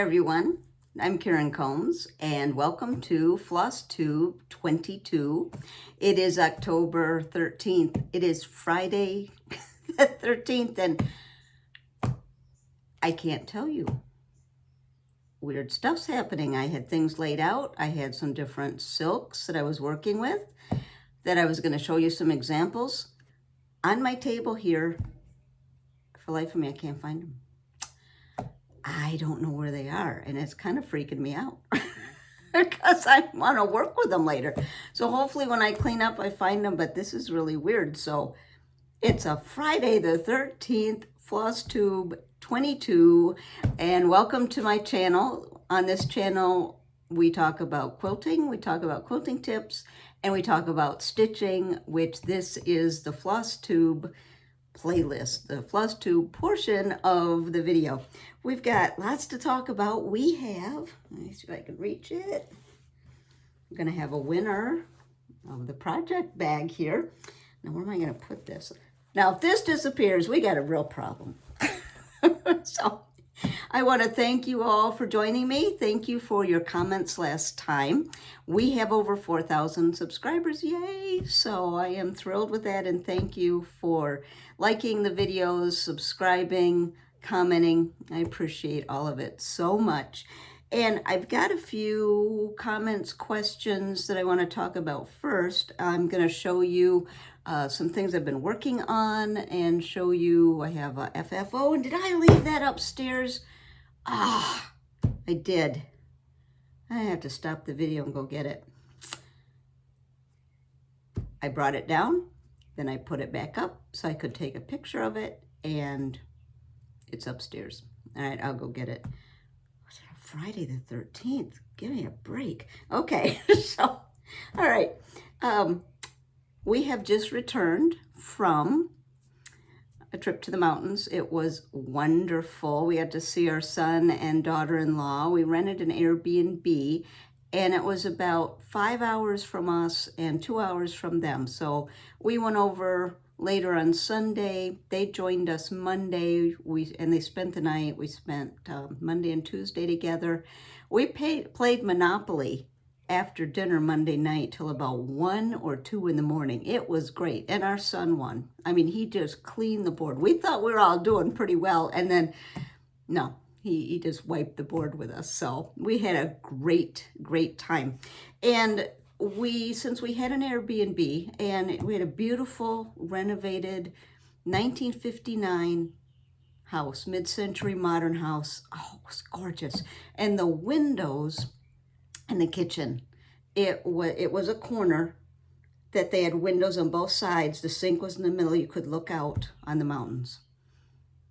everyone, I'm Karen Combs and welcome to FLOSSTUBE 22. It is October 13th. It is Friday the 13th and I can't tell you. Weird stuff's happening. I had things laid out. I had some different silks that I was working with that I was going to show you some examples. On my table here, for life of me, I can't find them. I don't know where they are, and it's kind of freaking me out because I want to work with them later. So hopefully when I clean up, I find them, but this is really weird. So it's a Friday the 13th, FLOSSTUBE 22, and welcome to my channel. On this channel, we talk about quilting, we talk about quilting tips, and we talk about stitching, which this is the FLOSSTUBE playlist, the FLOSSTUBE portion of the video. We've got lots to talk about. We have, let me see if I can reach it. I'm going to have a winner of the project bag here. Now, where am I going to put this? Now, if this disappears, we got a real problem. So, I want to thank you all for joining me. Thank you for your comments last time. We have over 4,000 subscribers, yay! So I am thrilled with that, and thank you for liking the videos, subscribing, commenting. I appreciate all of it so much. And I've got a few comments, questions that I want to talk about first. I'm going to show you some things I've been working on and show you I have a FFO. And did I leave that upstairs? Ah, I did. I have to stop the video and go get it. I brought it down, then I put it back up so I could take a picture of it, and it's upstairs. All right, I'll go get it. Was it Friday the 13th? Give me a break. Okay, so, all right. We have just returned from a trip to the mountains. It was wonderful. We had to see our son and daughter-in-law. We rented an Airbnb, and it was about 5 hours from us and 2 hours from them. So we went over later on Sunday. They joined us Monday, and they spent the night. We spent Monday and Tuesday together. We played Monopoly after dinner Monday night till about 1 or 2 in the morning. It was great. And our son won. I mean, he just cleaned the board. We thought we were all doing pretty well. And then, no, he just wiped the board with us. So we had a great, great time. And since we had an Airbnb, and we had a beautiful renovated 1959 house, mid-century modern house. Oh, it was gorgeous. And the windows in the kitchen, it was a corner that they had windows on both sides. The sink was in the middle. You could look out on the mountains.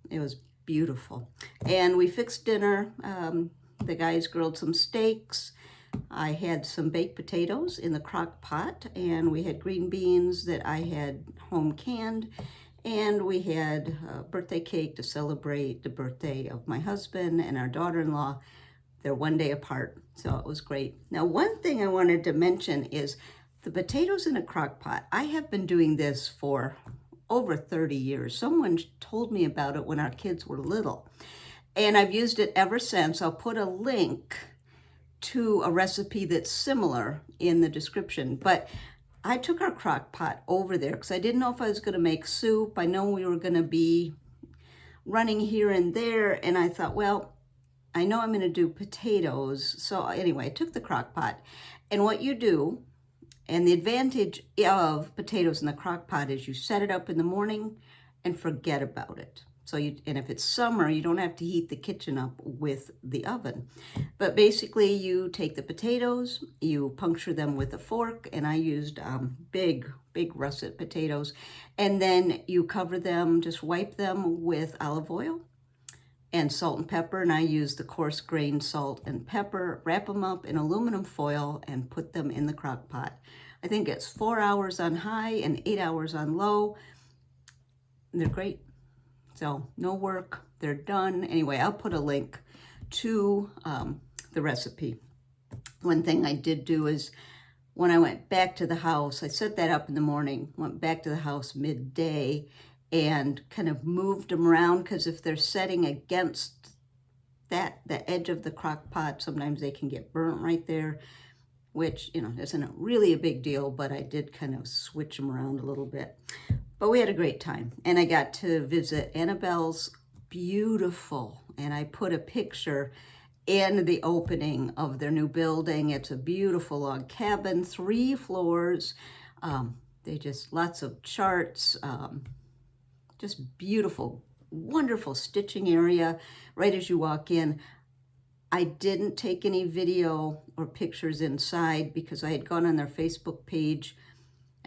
It was beautiful. And we fixed dinner. The guys grilled some steaks. I had some baked potatoes in the crock pot, and we had green beans that I had home canned, and we had a birthday cake to celebrate the birthday of my husband and our daughter-in-law. They're 1 day apart, so it was great. Now, one thing I wanted to mention is the potatoes in a crock pot. I have been doing this for over 30 years. Someone told me about it when our kids were little, and I've used it ever since. I'll put a link to a recipe that's similar in the description, but I took our crock pot over there because I didn't know if I was going to make soup. I know we were going to be running here and there, and I thought, well, I know I'm going to do potatoes. So anyway, I took the crock pot, and what you do, and the advantage of potatoes in the crock pot is you set it up in the morning and forget about it. So and if it's summer, you don't have to heat the kitchen up with the oven. But basically, you take the potatoes, you puncture them with a fork, and I used big russet potatoes, and then you cover them, just wipe them with olive oil and salt and pepper, and I use the coarse grained salt and pepper, wrap them up in aluminum foil, and put them in the crock pot. I think it's 4 hours on high and 8 hours on low. They're great. So no work, they're done. Anyway, I'll put a link to the recipe. One thing I did do is when I went back to the house, I set that up in the morning, went back to the house midday, and kind of moved them around, because if they're setting against the edge of the crock pot, sometimes they can get burnt right there, which, you know, isn't really a big deal, but I did kind of switch them around a little bit. But we had a great time, and I got to visit Annabelle's beautiful, and I put a picture in the opening of their new building. It's a beautiful log cabin, 3 floors. They just, lots of charts, just beautiful, wonderful stitching area right as you walk in. I didn't take any video or pictures inside because I had gone on their Facebook page,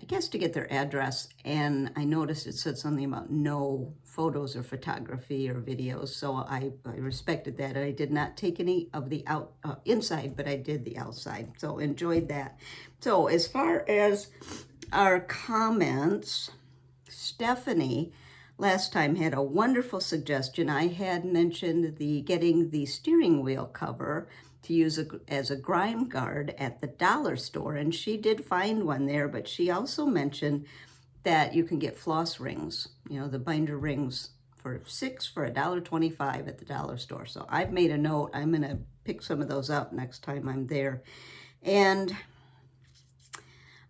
I guess to get their address, and I noticed it said something about no photos or photography or videos, so I respected that. I did not take any of the inside, but I did the outside, so enjoyed that. So as far as our comments, Stephanie last time had a wonderful suggestion. I had mentioned getting the steering wheel cover to use as a grime guard at the dollar store, and she did find one there, but she also mentioned that you can get floss rings, you know, the binder rings for $1.25 at the dollar store. So I've made a note. I'm going to pick some of those up next time I'm there. And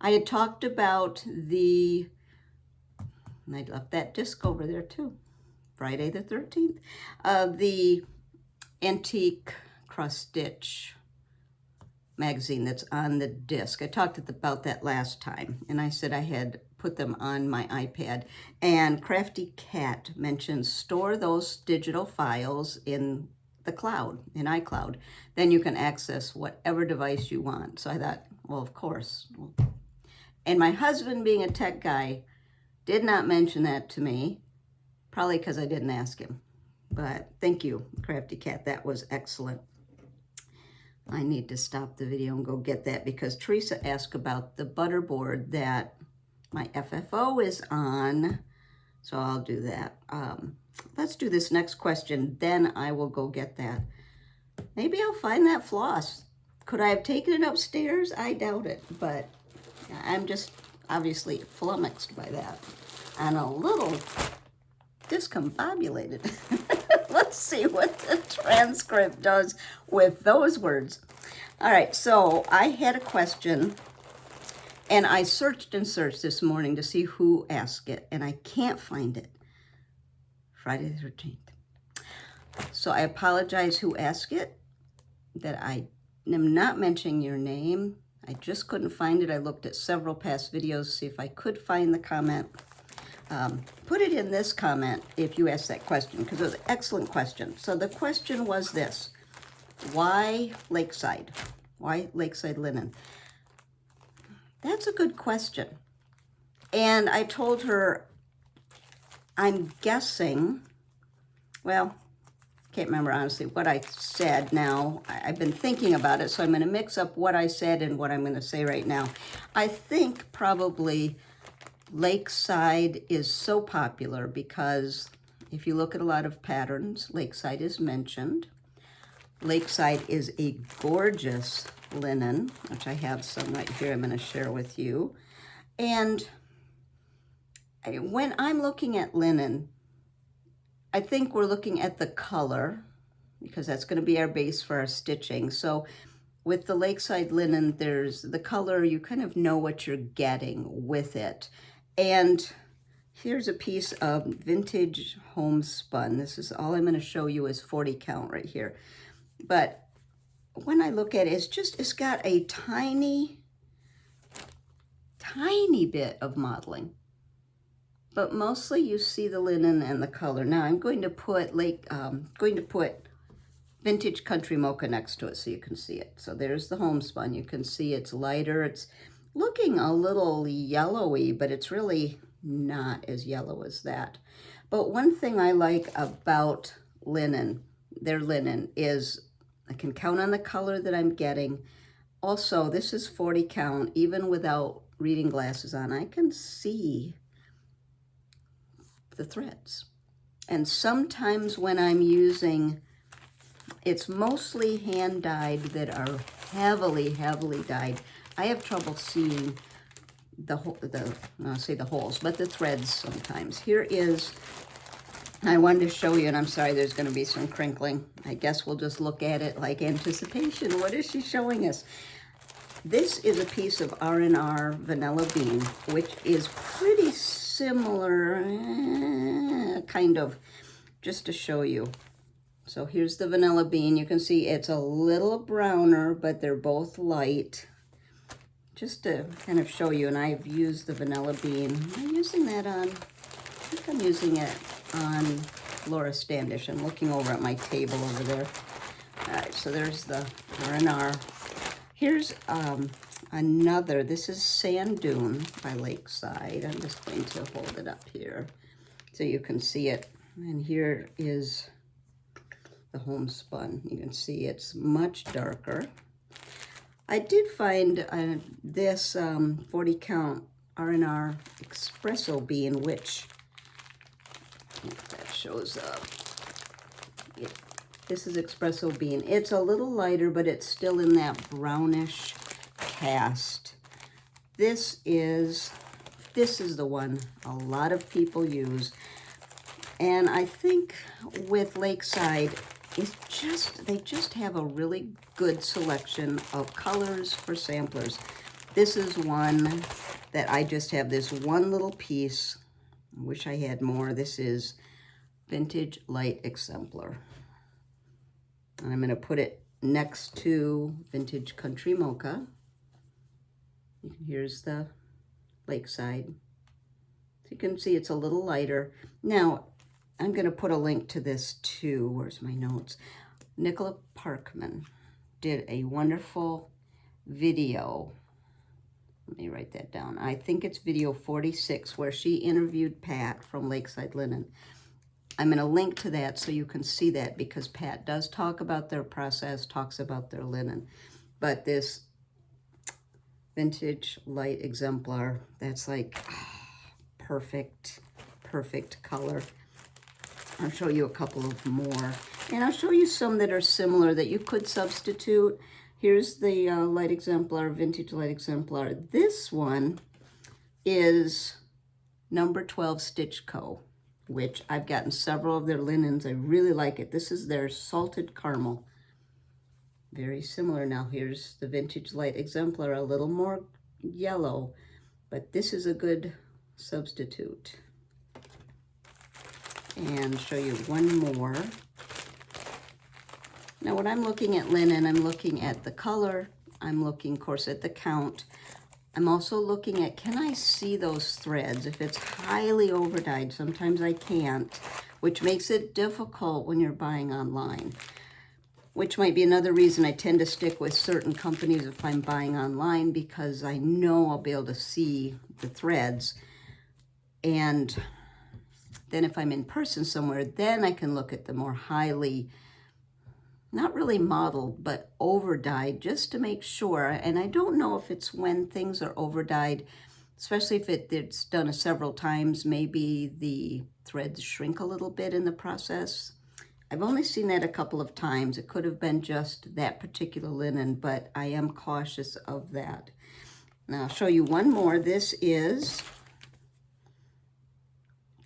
I had talked about and I left that disc over there too, Friday the 13th, the antique cross-stitch magazine that's on the disc. I talked about that last time, and I said I had put them on my iPad. And Crafty Cat mentioned store those digital files in the cloud, in iCloud. Then you can access whatever device you want. So I thought, well, of course. And my husband, being a tech guy, did not mention that to me, probably because I didn't ask him. But thank you, Crafty Cat. That was excellent. I need to stop the video and go get that because Teresa asked about the butterboard that my FFO is on. So I'll do that. Let's do this next question. Then I will go get that. Maybe I'll find that floss. Could I have taken it upstairs? I doubt it, but I'm just obviously flummoxed by that and a little discombobulated. Let's see what the transcript does with those words. All right, so I had a question, and I searched and searched this morning to see who asked it, and I can't find it. Friday the 13th. So I apologize who asked it, that I am not mentioning your name. I just couldn't find it. I looked at several past videos to see if I could find the comment. Put it in this comment if you asked that question, because it was an excellent question. So the question was this: why Lakeside? Why Lakeside linen? That's a good question. And I told her, I'm guessing, well, can't remember honestly what I said now. I've been thinking about it, so I'm going to mix up what I said and what I'm going to say right now. I think probably Lakeside is so popular because if you look at a lot of patterns, Lakeside is mentioned. Lakeside is a gorgeous linen, which I have some right here I'm going to share with you. And when I'm looking at linen, I think we're looking at the color because that's going to be our base for our stitching. So with the Lakeside linen, there's the color, you kind of know what you're getting with it. And here's a piece of vintage homespun. This is all I'm going to show you is 40 count right here. But when I look at it, it's got a tiny bit of modeling. But mostly you see the linen and the color. Now I'm going to put Vintage Country Mocha next to it so you can see it. So there's the homespun. You can see it's lighter. It's looking a little yellowy, but it's really not as yellow as that. But one thing I like about linen, their linen, is I can count on the color that I'm getting. Also, this is 40 count. Even without reading glasses on, I can see the threads. And sometimes when I'm using, it's mostly hand dyed that are heavily dyed. I have trouble seeing the holes, but the threads sometimes. Here is I wanted to show you, and I'm sorry there's going to be some crinkling. I guess we'll just look at it like anticipation. What is she showing us? This is a piece of R&R vanilla bean, which is pretty similar, kind of, just to show you. So here's the vanilla bean. You can see it's a little browner, but they're both light. Just to kind of show you, and I've used the vanilla bean. I'm using that on, I think I'm using it on Laura Standish. I'm looking over at my table over there. All right, so there's the R&R. Here's another, this is Sand Dune by Lakeside. I'm just going to hold it up here so you can see it. And here is the homespun. You can see it's much darker. I did find this 40 count R&R espresso bean, which that shows up. This is espresso bean. It's a little lighter, but it's still in that brownish cast. This is the one a lot of people use. And I think with Lakeside, they just have a really good selection of colors for samplers. This is one that I just have this one little piece. I wish I had more. This is Vintage Light Exemplar. And I'm going to put it next to Vintage Country Mocha. Here's the Lakeside. So you can see it's a little lighter. Now, I'm going to put a link to this too. Where's my notes? Nicola Parkman did a wonderful video. Let me write that down. I think it's video 46, where she interviewed Pat from Lakeside Linen. I'm going to link to that so you can see that, because Pat does talk about their process, talks about their linen. But this Vintage Light Exemplar, that's like perfect color. I'll show you a couple of more. And I'll show you some that are similar that you could substitute. Here's the Light Exemplar, Vintage Light Exemplar. This one is number 12 Stitch Co., which I've gotten several of their linens. I really like it. This is their Salted Caramel. Very similar. Now here's the Vintage Light Exemplar, a little more yellow, but this is a good substitute. And show you one more. Now when I'm looking at linen, I'm looking at the color. I'm looking, of course, at the count. I'm also looking at, can I see those threads? If it's highly overdyed, sometimes I can't, which makes it difficult when you're buying online, which might be another reason I tend to stick with certain companies if I'm buying online, because I know I'll be able to see the threads. And then if I'm in person somewhere, then I can look at the more highly, not really modeled, but over-dyed, just to make sure. And I don't know if it's when things are over-dyed, especially if it's done several times, maybe the threads shrink a little bit in the process. I've only seen that a couple of times. It could have been just that particular linen, but I am cautious of that. Now I'll show you one more. This is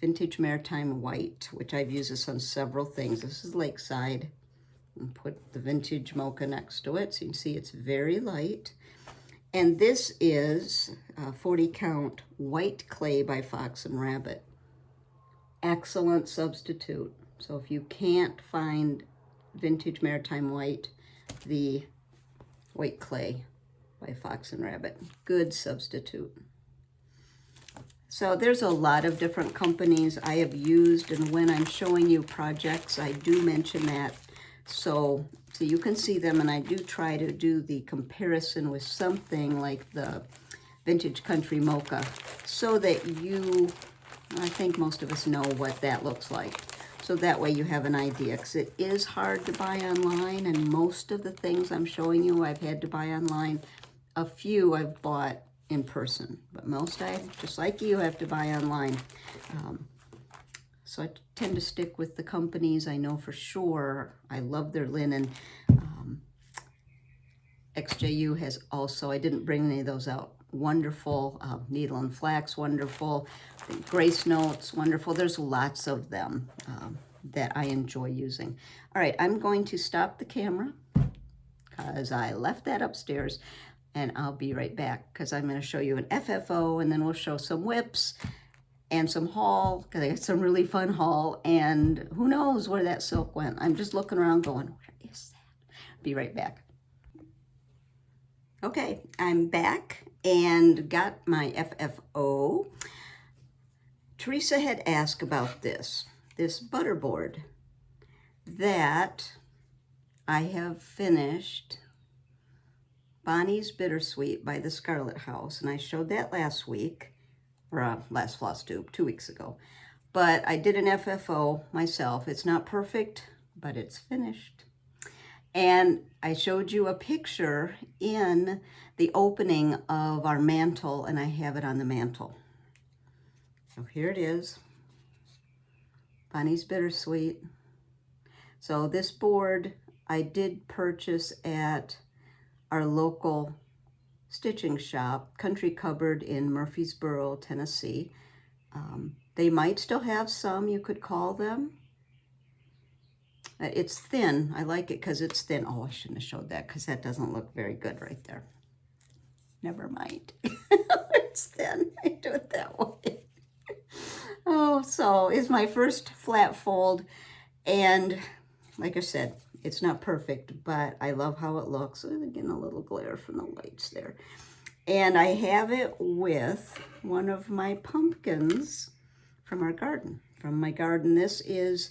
Vintage Maritime White, which I've used this on several things. This is Lakeside. And put the Vintage Mocha next to it, so you can see it's very light. And this is 40 count White Clay by Fox and Rabbit. Excellent substitute. So if you can't find Vintage Maritime White, the White Clay by Fox and Rabbit, good substitute. So there's a lot of different companies I have used, and when I'm showing you projects, I do mention that. So you can see them, and I do try to do the comparison with something like the Vintage Country Mocha, so that I think most of us know what that looks like. So that way you have an idea, because it is hard to buy online, and most of the things I'm showing you I've had to buy online. A few I've bought in person, but most I, just like you, have to buy online. So I tend to stick with the companies I know for sure. I love their linen. XJU has also, I didn't bring any of those out, wonderful. Needle and Flax, wonderful. Grace Notes, wonderful. There's lots of them that I enjoy using. All right, I'm going to stop the camera because I left that upstairs, and I'll be right back because I'm going to show you an FFO, and then we'll show some whips and some haul, because I got some really fun haul, and who knows where that silk went. I'm just looking around going, where is that? Be right back. Okay, I'm back and got my FFO. Teresa had asked about this butterboard that I have finished, Bonnie's Bittersweet by the Scarlet House, and I showed that last week, or last floss tube, 2 weeks ago. But I did an FFO myself. It's not perfect, but it's finished. And I showed you a picture in the opening of our mantle, and I have it on the mantle. So here it is, Bonnie's Bittersweet. So this board I did purchase at our local stitching shop, Country Cupboard in Murfreesboro, Tennessee. They might still have some, you could call them. It's thin. I like it because it's thin. Oh, I shouldn't have showed that because that doesn't look very good right there. Never mind. It's thin. I do it that way. Oh, so it's my first flat fold, and like I said, it's not perfect, but I love how it looks. I'm getting a little glare from the lights there. And I have it with one of my pumpkins from our garden, from my garden. This is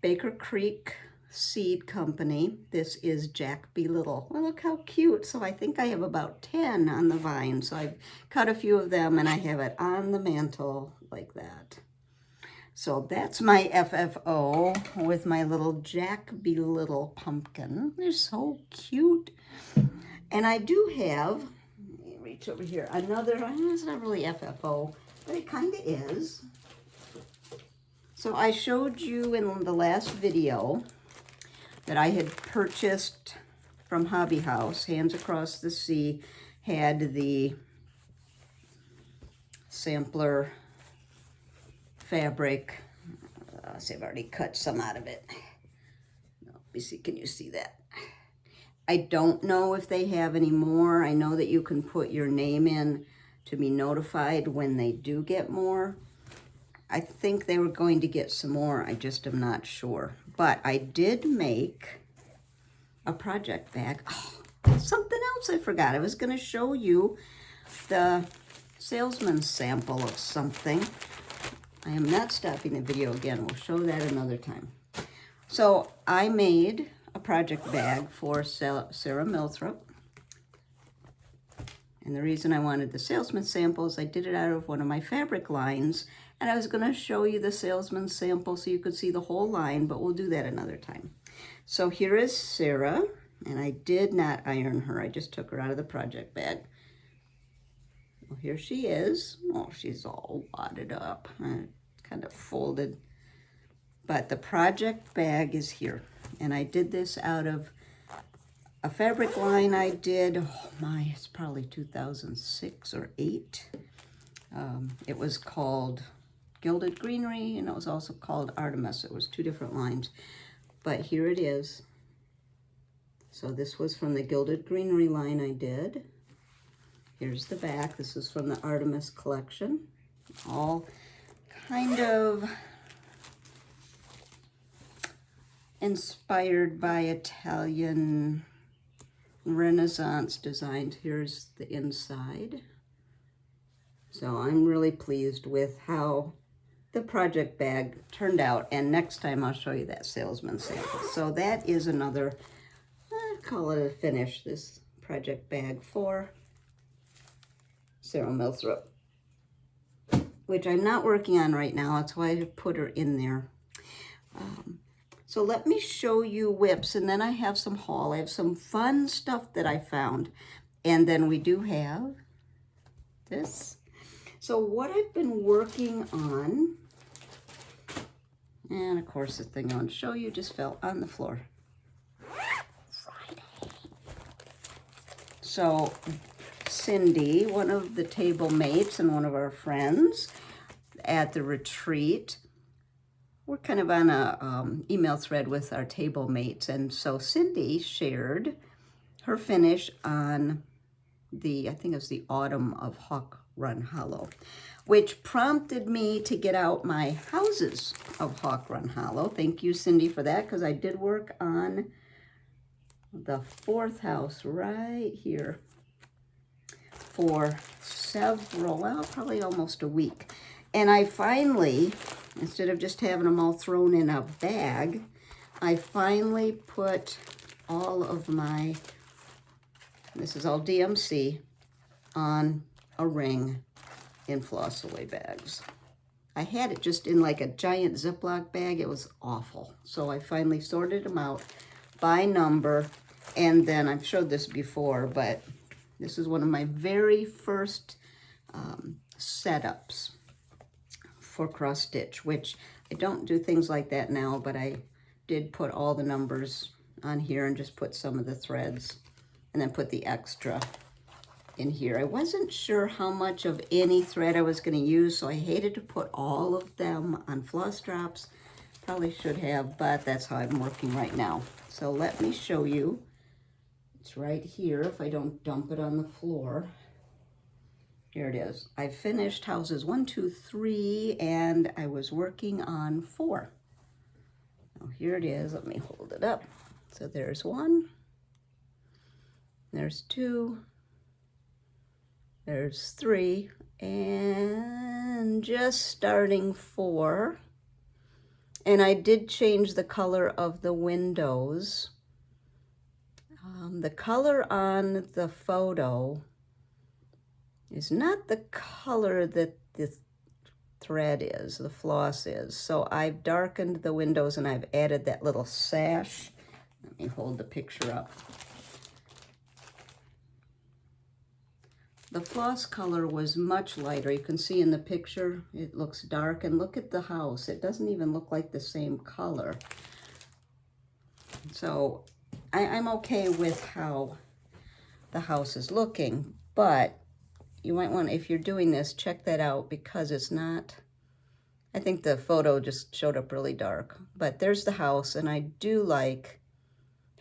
Baker Creek Seed Company. This is Jack Be Little. Well, look how cute. So I think I have about 10 on the vine. So I've cut a few of them and I have it on the mantle like that. So that's my FFO with my little Jack Be Little pumpkin. They're so cute. And I do have, let me reach over here, another, it's not really FFO, but it kind of is. So I showed you in the last video that I had purchased from Hobby House, Hands Across the Sea, had the sampler fabric. See, I've already cut some out of it. Let me see, can you see that? I don't know if they have any more. I know that you can put your name in to be notified when they do get more. I think they were going to get some more. I just am not sure. But I did make a project bag. Oh, something else I forgot. I was going to show you the salesman's sample of something. I am not stopping the video again. We'll show that another time. So I made a project bag for Sarah Milthrop. And the reason I wanted the salesman sample is I did it out of one of my fabric lines, and I was going to show you the salesman sample so you could see the whole line, but we'll do that another time. So here is Sarah, and I did not iron her. I just took her out of the project bag. Well, here she is. Oh, she's all wadded up, kind of folded. But the project bag is here, and I did this out of a fabric line I did, oh my, it's probably 2006 or 8. It was called Gilded Greenery, and it was also called Artemis. It was 2 different lines, but here it is. So this was from the Gilded Greenery line I did. Here's the back. This is from the Artemis collection. All kind of inspired by Italian Renaissance designs. Here's the inside. So I'm really pleased with how the project bag turned out, and next time I'll show you that salesman sample. So that is another, I call it a finish, this project bag for Sarah Milthrop, which I'm not working on right now. That's why I put her in there. So let me show you whips, and then I have some haul. I have some fun stuff that I found. And then we do have this. So what I've been working on, and of course the thing I want to show you just fell on the floor. Friday. So Cindy, one of the table mates and one of our friends at the retreat. We're kind of on a email thread with our table mates, and so Cindy shared her finish on the, I think it was the autumn of Hawk Run Hollow, which prompted me to get out my houses of Hawk Run Hollow. Thank you, Cindy, for that, because I did work on the fourth house right here for several, well, probably almost a week. And I finally, instead of just having them all thrown in a bag, I finally put all of my, this is all DMC, on a ring in floss away bags. I had it just in like a giant Ziploc bag. It was awful. So I finally sorted them out by number. And then I've showed this before, but this is one of my very first setups for cross stitch, which I don't do things like that now, but I did put all the numbers on here and just put some of the threads and then put the extra in here. I wasn't sure how much of any thread I was going to use, so I hated to put all of them on floss drops. Probably should have, but that's how I'm working right now. So let me show you. It's right here if I don't dump it on the floor. Here it is. I finished houses 1, 2, 3, and I was working on 4. Now here it is. Let me hold it up. So there's 1, there's 2, there's 3, and just starting 4. And I did change the color of the windows. The color on the photo is not the color that the thread is, the floss is. So I've darkened the windows and I've added that little sash. Let me hold the picture up. The floss color was much lighter. You can see in the picture, it looks dark. And look at the house. It doesn't even look like the same color. So I'm okay with how the house is looking, but you might want, if you're doing this, check that out because it's not, I think the photo just showed up really dark, but there's the house, and I do like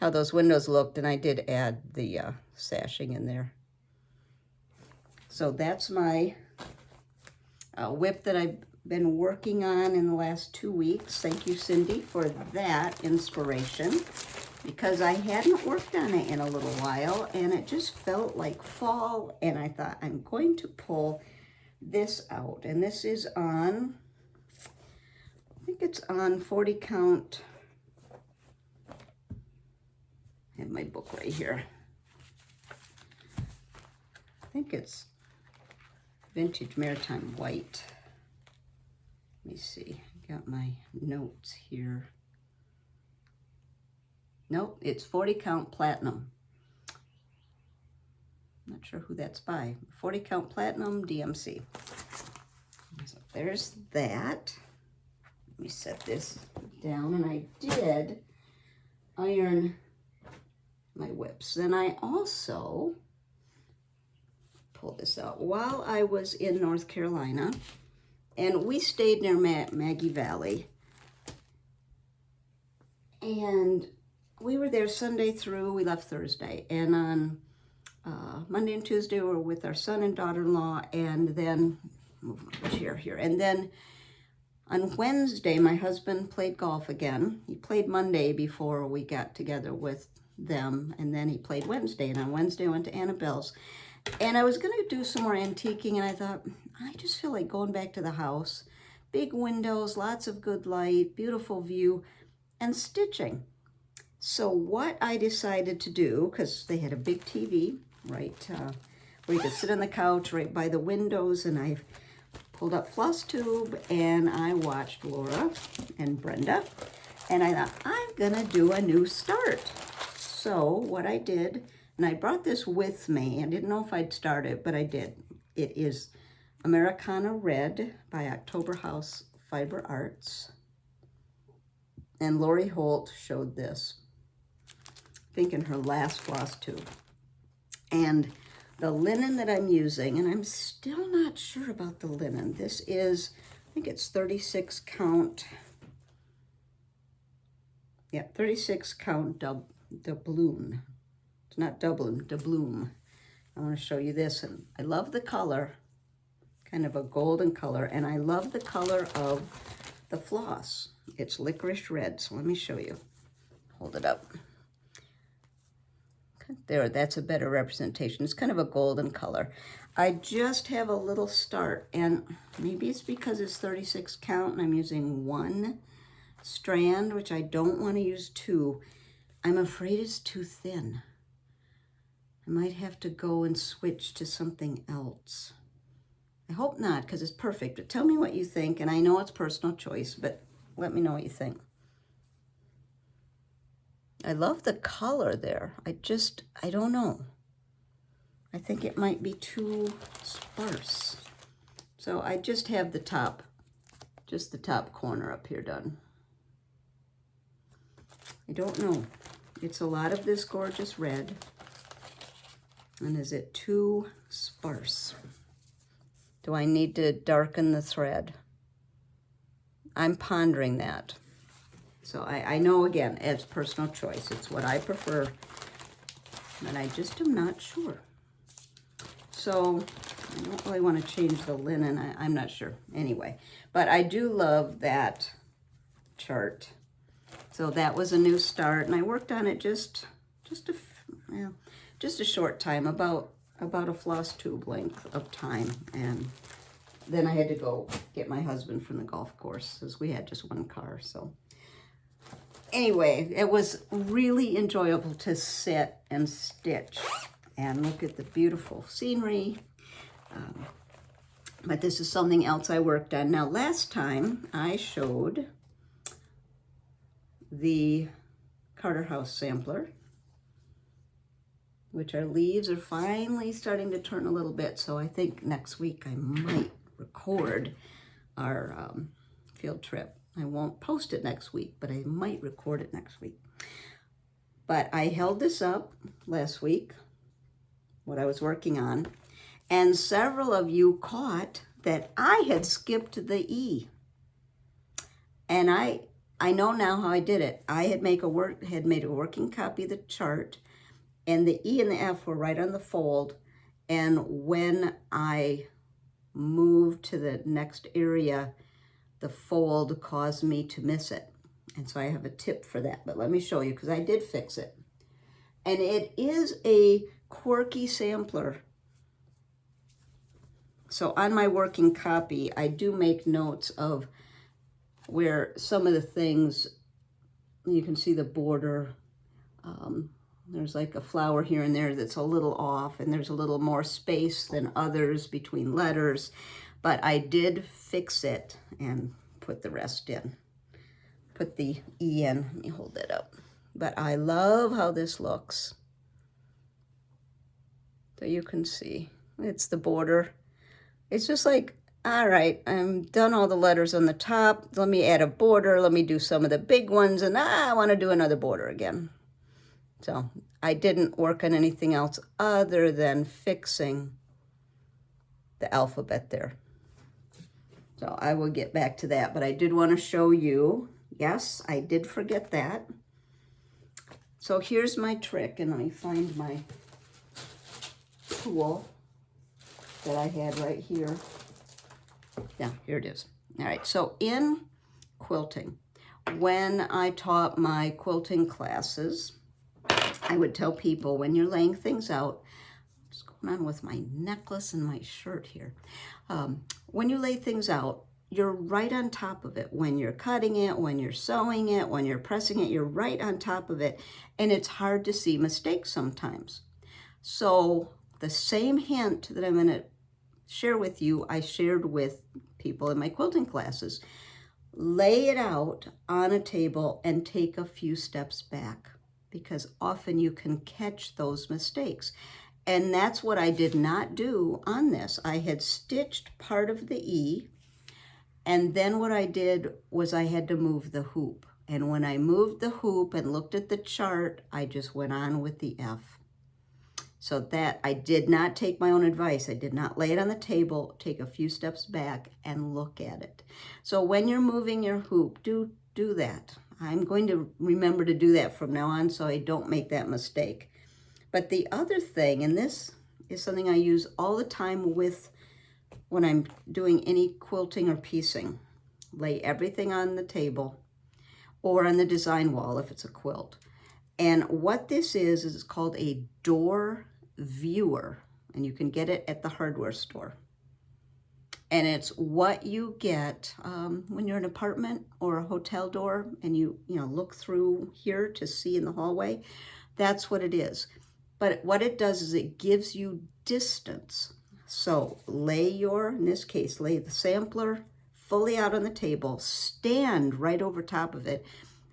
how those windows looked, and I did add the sashing in there. So that's my whip that I've been working on in the last 2 weeks. Thank you, Cindy, for that inspiration, because I hadn't worked on it in a little while and it just felt like fall, and I thought I'm going to pull this out. And this is on, I think it's on 40 count. I have my book right here. I think it's Vintage Maritime White. Let me see, got my notes here. Nope, it's 40 count platinum. Not sure who that's by. 40 count platinum DMC. So there's that. Let me set this down, and I did iron my whips. Then I also pull this out while I was in North Carolina, and we stayed near Maggie Valley, and we were there Sunday through, we left Thursday, and on Monday and Tuesday we were with our son and daughter-in-law, and then, move my chair here, and then on Wednesday my husband played golf again. He played Monday before we got together with them, and then he played Wednesday, and on Wednesday I went to Annabelle's, and I was going to do some more antiquing, and I thought, I just feel like going back to the house. Big windows, lots of good light, beautiful view, and stitching. So what I decided to do, because they had a big TV, right, where you could sit on the couch right by the windows, and I pulled up Flosstube, and I watched Laura and Brenda, and I thought, I'm gonna do a new start. So what I did, and I brought this with me, I didn't know if I'd start it, but I did. It is Americana Red by October House Fiber Arts, and Lori Holt showed this, I think in her last Flosstube. And the linen that I'm using, and I'm still not sure about the linen. This is, I think it's 36 count. Yeah, 36 count doubloon. It's not doubloon, doubloon. I want to show you this, and I love the color, kind of a golden color, and I love the color of the floss. It's licorice red, so let me show you. Hold it up. There, that's a better representation. It's kind of a golden color. I just have a little start, and maybe it's because it's 36 count and I'm using one strand, which I don't want to use two. I'm afraid it's too thin. I might have to go and switch to something else. I hope not, because it's perfect. But tell me what you think, and I know it's personal choice, but let me know what you think. I love the color there. I don't know. I think it might be too sparse. So I just have the top corner up here done. I don't know. It's a lot of this gorgeous red. And is it too sparse? Do I need to darken the thread? I'm pondering that. So I know, again, it's personal choice. It's what I prefer, and I just am not sure. So I don't really want to change the linen. I'm not sure. Anyway, but I do love that chart. So that was a new start, and I worked on it just a short time, about a floss tube length of time, and then I had to go get my husband from the golf course, because we had just one car. So anyway, it was really enjoyable to sit and stitch and look at the beautiful scenery. But this is something else I worked on. Now, last time I showed the Carter House sampler, which our leaves are finally starting to turn a little bit. So I think next week I might record our field trip. I won't post it next week, but I might record it next week. But I held this up last week, what I was working on, and several of you caught that I had skipped the E. And I know now how I did it. I had made a working copy of the chart, and the E and the F were right on the fold. And when I moved to the next area, the fold caused me to miss it. And so I have a tip for that, but let me show you, because I did fix it. And it is a quirky sampler. So on my working copy, I do make notes of where some of the things, you can see the border. There's like a flower here and there that's a little off, and there's a little more space than others between letters. But I did fix it and put the rest in. Put the E in. Let me hold that up. But I love how this looks. So you can see, it's the border. It's just like, all right, I'm done all the letters on the top. Let me add a border. Let me do some of the big ones. And I want to do another border again. So I didn't work on anything else other than fixing the alphabet there. So I will get back to that, but I did want to show you, yes, I did forget that. So here's my trick, and let me find my tool that I had right here. Yeah, here it is. All right, so in quilting, when I taught my quilting classes, I would tell people, when you're laying things out, what's going on with my necklace and my shirt here? When you lay things out, you're right on top of it. When you're cutting it, when you're sewing it, when you're pressing it, you're right on top of it. And it's hard to see mistakes sometimes. So the same hint that I'm going to share with you, I shared with people in my quilting classes. Lay it out on a table and take a few steps back, because often you can catch those mistakes. And that's what I did not do on this. I had stitched part of the E, and then what I did was I had to move the hoop. And when I moved the hoop and looked at the chart, I just went on with the F. So that I did not take my own advice. I did not lay it on the table, take a few steps back and look at it. So when you're moving your hoop, do that. I'm going to remember to do that from now on so I don't make that mistake. But the other thing, and this is something I use all the time when I'm doing any quilting or piecing, lay everything on the table or on the design wall if it's a quilt. And what this is it's called a door viewer, and you can get it at the hardware store. And it's what you get when you're in an apartment or a hotel door and you look through here to see in the hallway. That's what it is. But what it does is it gives you distance. So in this case, lay the sampler fully out on the table, stand right over top of it,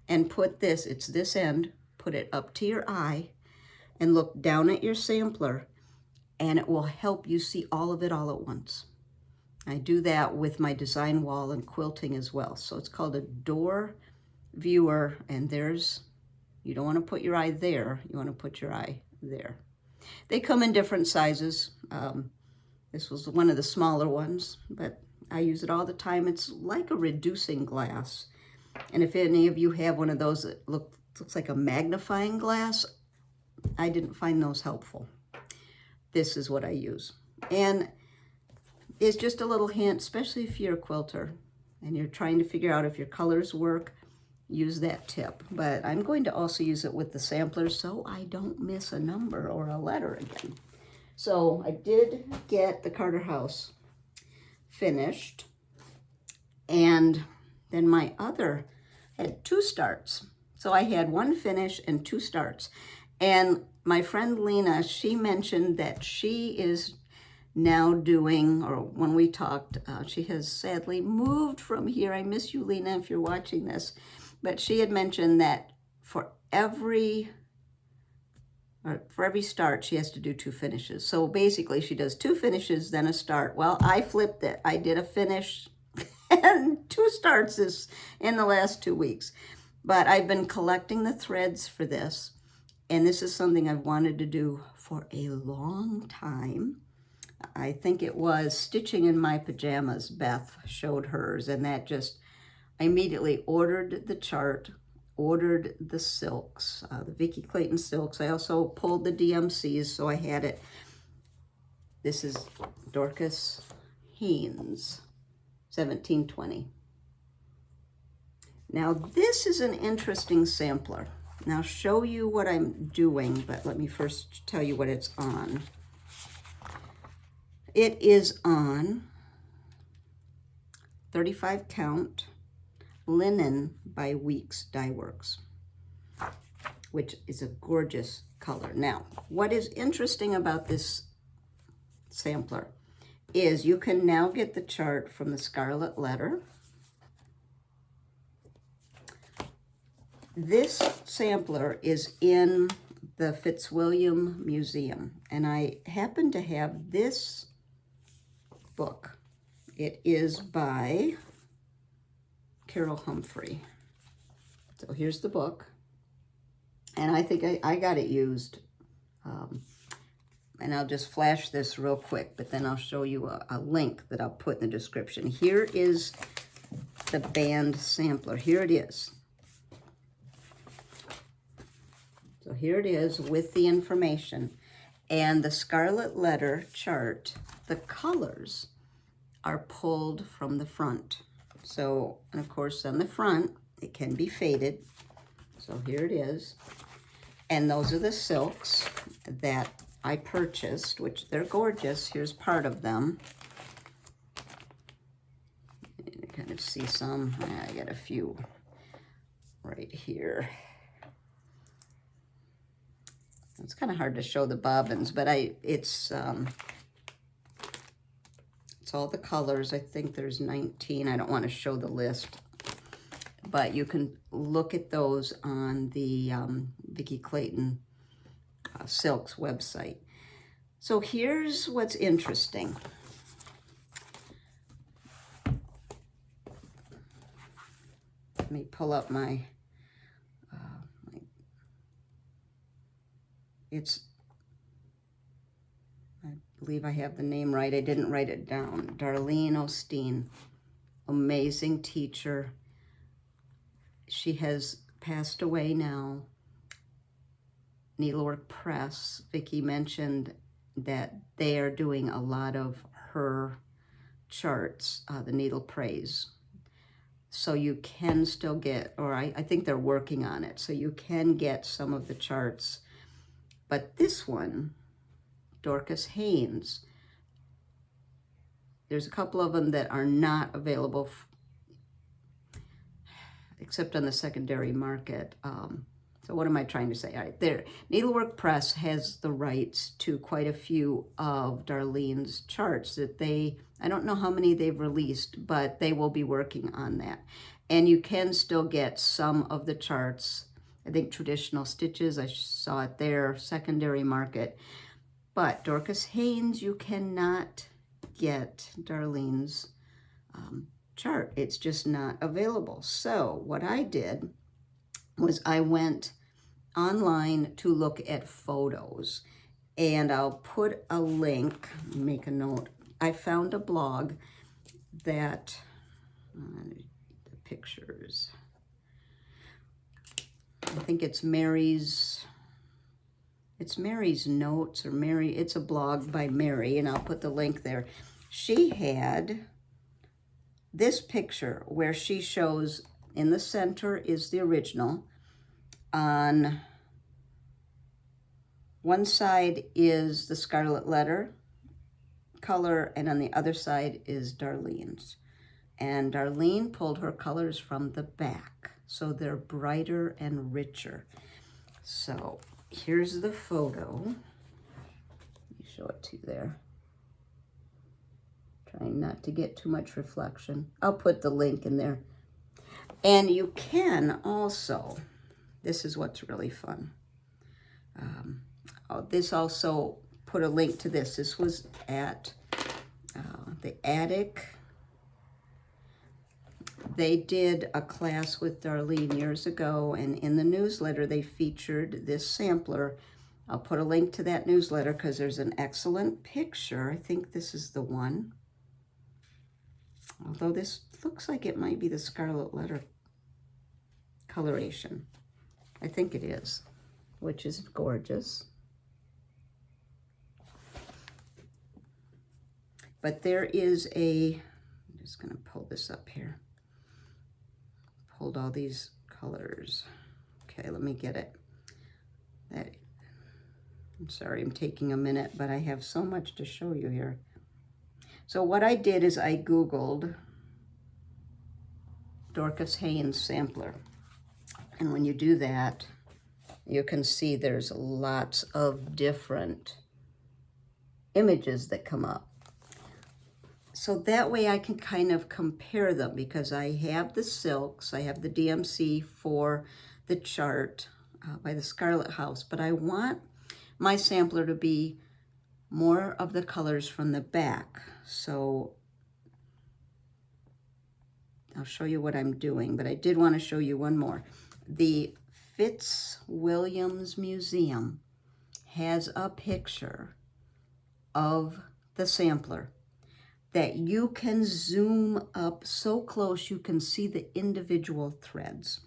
and put it's this end, put it up to your eye, and look down at your sampler, and it will help you see all of it all at once. I do that with my design wall and quilting as well. So it's called a door viewer, and you don't want to put your eye there, you want to put your eye there. They come in different sizes. This was one of the smaller ones, but I use it all the time. It's like a reducing glass. And if any of you have one of those that looks like a magnifying glass, I didn't find those helpful. This is what I use. And it's just a little hint, especially if you're a quilter and you're trying to figure out if your colors work, use that tip. But I'm going to also use it with the sampler so I don't miss a number or a letter again. So I did get the Carter house finished, and then my other had 2 starts. So I had 1 finish and 2 starts. And my friend Lena, she mentioned that she is now doing, or when we talked, she has sadly moved from here. I miss you, Lena, if you're watching this. But she had mentioned that for every start, she has to do 2 finishes. So basically, she does 2 finishes, then a start. Well, I flipped it. I did a finish and 2 starts in the last 2 weeks. But I've been collecting the threads for this, and this is something I've wanted to do for a long time. I think it was Stitching in My Pajamas. Beth showed hers, and that I immediately ordered the chart, ordered the silks, the Vickki Clayton silks. I also pulled the DMCs, so I had it. This is Dorcas Haynes, 1720. Now this is an interesting sampler. Now I'll show you what I'm doing, but let me first tell you what it's on. It is on 35 count linen by Weeks Dye Works, which is a gorgeous color. Now, what is interesting about this sampler is you can now get the chart from the Scarlet Letter. This sampler is in the Fitzwilliam Museum, and I happen to have this book. It is by Carol Humphrey. So here's the book, and I think I got it used. And I'll just flash this real quick, but then I'll show you a link that I'll put in the description. Here is the band sampler. Here it is. So here it is with the information. And the Scarlet Letter chart, the colors are pulled from the front. So, and of course, on the front, it can be faded. So here it is. And those are the silks that I purchased, which they're gorgeous. Here's part of them. You can kind of see some. I got a few right here. It's kind of hard to show the bobbins, but it's all the colors. I think there's 19. I don't want to show the list, but you can look at those on the Vickki Clayton Silks website. So here's what's interesting. Let me pull up my I believe I have the name right. I didn't write it down. Darlene Osteen, amazing teacher. She has passed away now. Needlework Press, Vickki mentioned that they are doing a lot of her charts, the Needle Praise. So you can still get, or I think they're working on it, so you can get some of the charts. But this one, Dorcas Haynes, there's a couple of them that are not available except on the secondary market. So what am I trying to say? All right, there, Needlework Press has the rights to quite a few of Darlene's charts that I don't know how many they've released, but they will be working on that. And you can still get some of the charts. I think Traditional Stitches, I saw it there, secondary market. But Dorcas Haynes, you cannot get Darlene's chart. It's just not available. So what I did was I went online to look at photos, and I'll put a link, make a note. I found a blog that, the pictures, I think it's Mary's Notes, or it's a blog by Mary, and I'll put the link there. She had this picture where she shows in the center is the original. On one side is the Scarlet Letter color, and on the other side is Darlene's. And Darlene pulled her colors from the back, so they're brighter and richer. So here's the photo. Let me show it to you there. Trying not to get too much reflection. I'll put the link in there. And you can also, this is what's really fun. This also put a link to this. This was at the Attic. They did a class with Darlene years ago, and in the newsletter they featured this sampler. I'll put a link to that newsletter because there's an excellent picture. I think this is the one. Although this looks like it might be the Scarlet Letter coloration. I think it is, which is gorgeous. But there is I'm just going to pull this up here. Pulled all these colors. Okay, let me get it. I'm sorry, I'm taking a minute, but I have so much to show you here. So what I did is I Googled Dorcas Haynes sampler. And when you do that, you can see there's lots of different images that come up. So that way I can kind of compare them, because I have the silks, I have the DMC for the chart by the Scarlet House, but I want my sampler to be more of the colors from the back. So I'll show you what I'm doing, but I did want to show you one more. The Fitzwilliam Museum has a picture of the sampler that you can zoom up so close you can see the individual threads.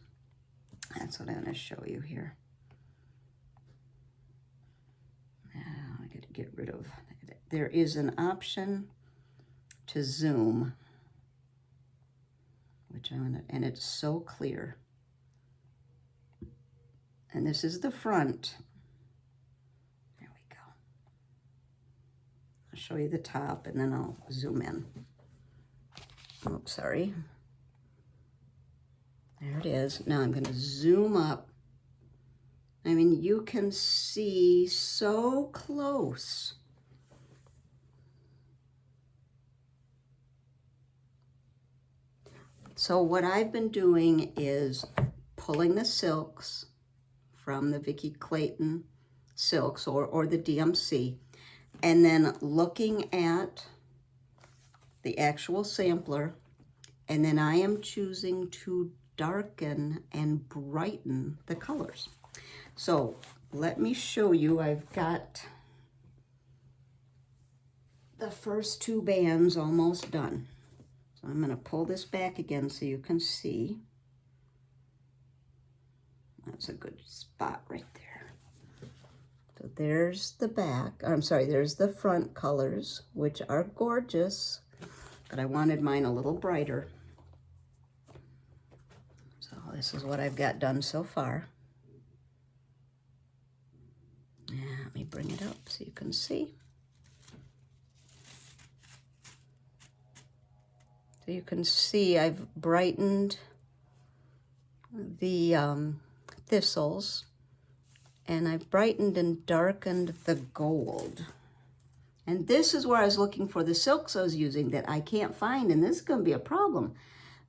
That's what I'm going to show you here. Now I got to get rid of it. There is an option to zoom, which I'm going to, and it's so clear. And this is the front. There we go. I'll show you the top and then I'll zoom in. Oops, sorry. There it is. Now I'm going to zoom up. I mean, you can see so close. So what I've been doing is pulling the silks from the Vickki Clayton silks or the DMC, and then looking at the actual sampler, and then I am choosing to darken and brighten the colors. So let me show you. I've got the first 2 bands almost done. So I'm going to pull this back again so you can see. That's a good spot right there. So there's the back, I'm sorry, there's the front colors, which are gorgeous, but I wanted mine a little brighter. So this is what I've got done so far. Let me bring it up so you can see. So you can see I've brightened the thistles, and I've brightened and darkened the gold. And this is where I was looking for the silks I was using that I can't find, and this is going to be a problem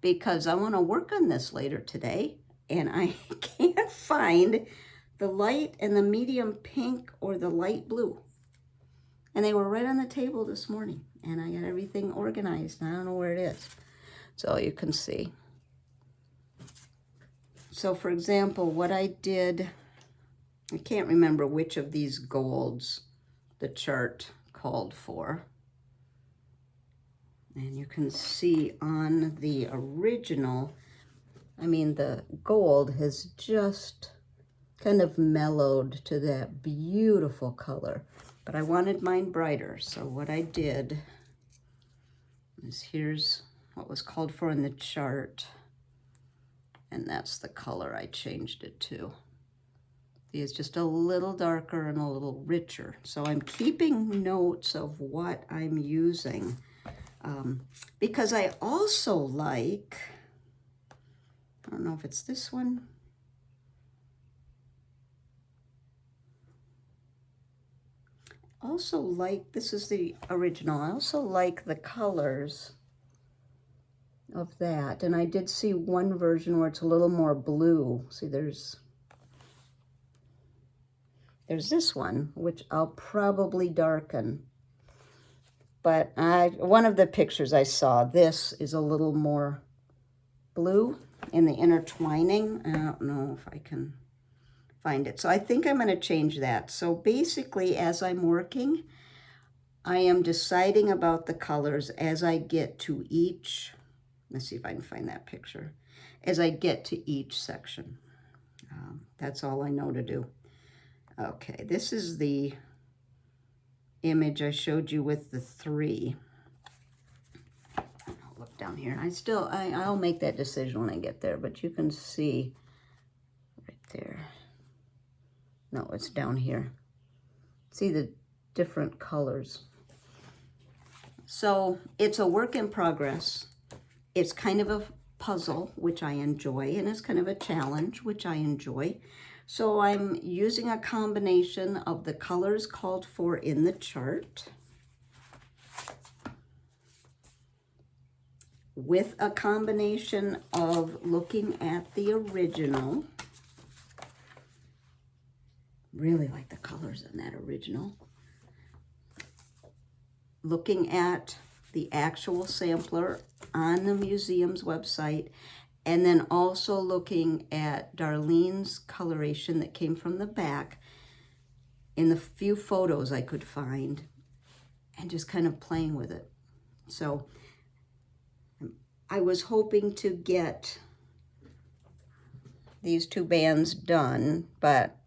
because I want to work on this later today, and I can't find the light and the medium pink or the light blue. And they were right on the table this morning, and I got everything organized, and I don't know where it is. So you can see. So for example, what I did, I can't remember which of these golds the chart called for. And you can see on the original, I mean, the gold has just kind of mellowed to that beautiful color. But I wanted mine brighter, so what I did is here's what was called for in the chart, and that's the color I changed it to. See, it's just a little darker and a little richer. So I'm keeping notes of what I'm using because I also like, I don't know if it's this one. Also like, this is the original, I also like the colors of that. And I did see one version where it's a little more blue. See, there's this one, which I'll probably darken. But one of the pictures I saw, this is a little more blue in the intertwining. I don't know if I can find it. So I think I'm going to change that. So basically, as I'm working, I am deciding about the colors as I get to each, let's see if I can find that picture, as I get to each section. That's all I know to do. Okay, this is the image I showed you with the 3. I'll look down here. I'll make that decision when I get there, but you can see right there. No, it's down here. See the different colors. So it's a work in progress. It's kind of a puzzle, which I enjoy, and it's kind of a challenge, which I enjoy. So I'm using a combination of the colors called for in the chart with a combination of looking at the original. Really like the colors in that original. Looking at the actual sampler on the museum's website, and then also looking at Darlene's coloration that came from the back in the few photos I could find, and just kind of playing with it. So I was hoping to get these 2 bands done, but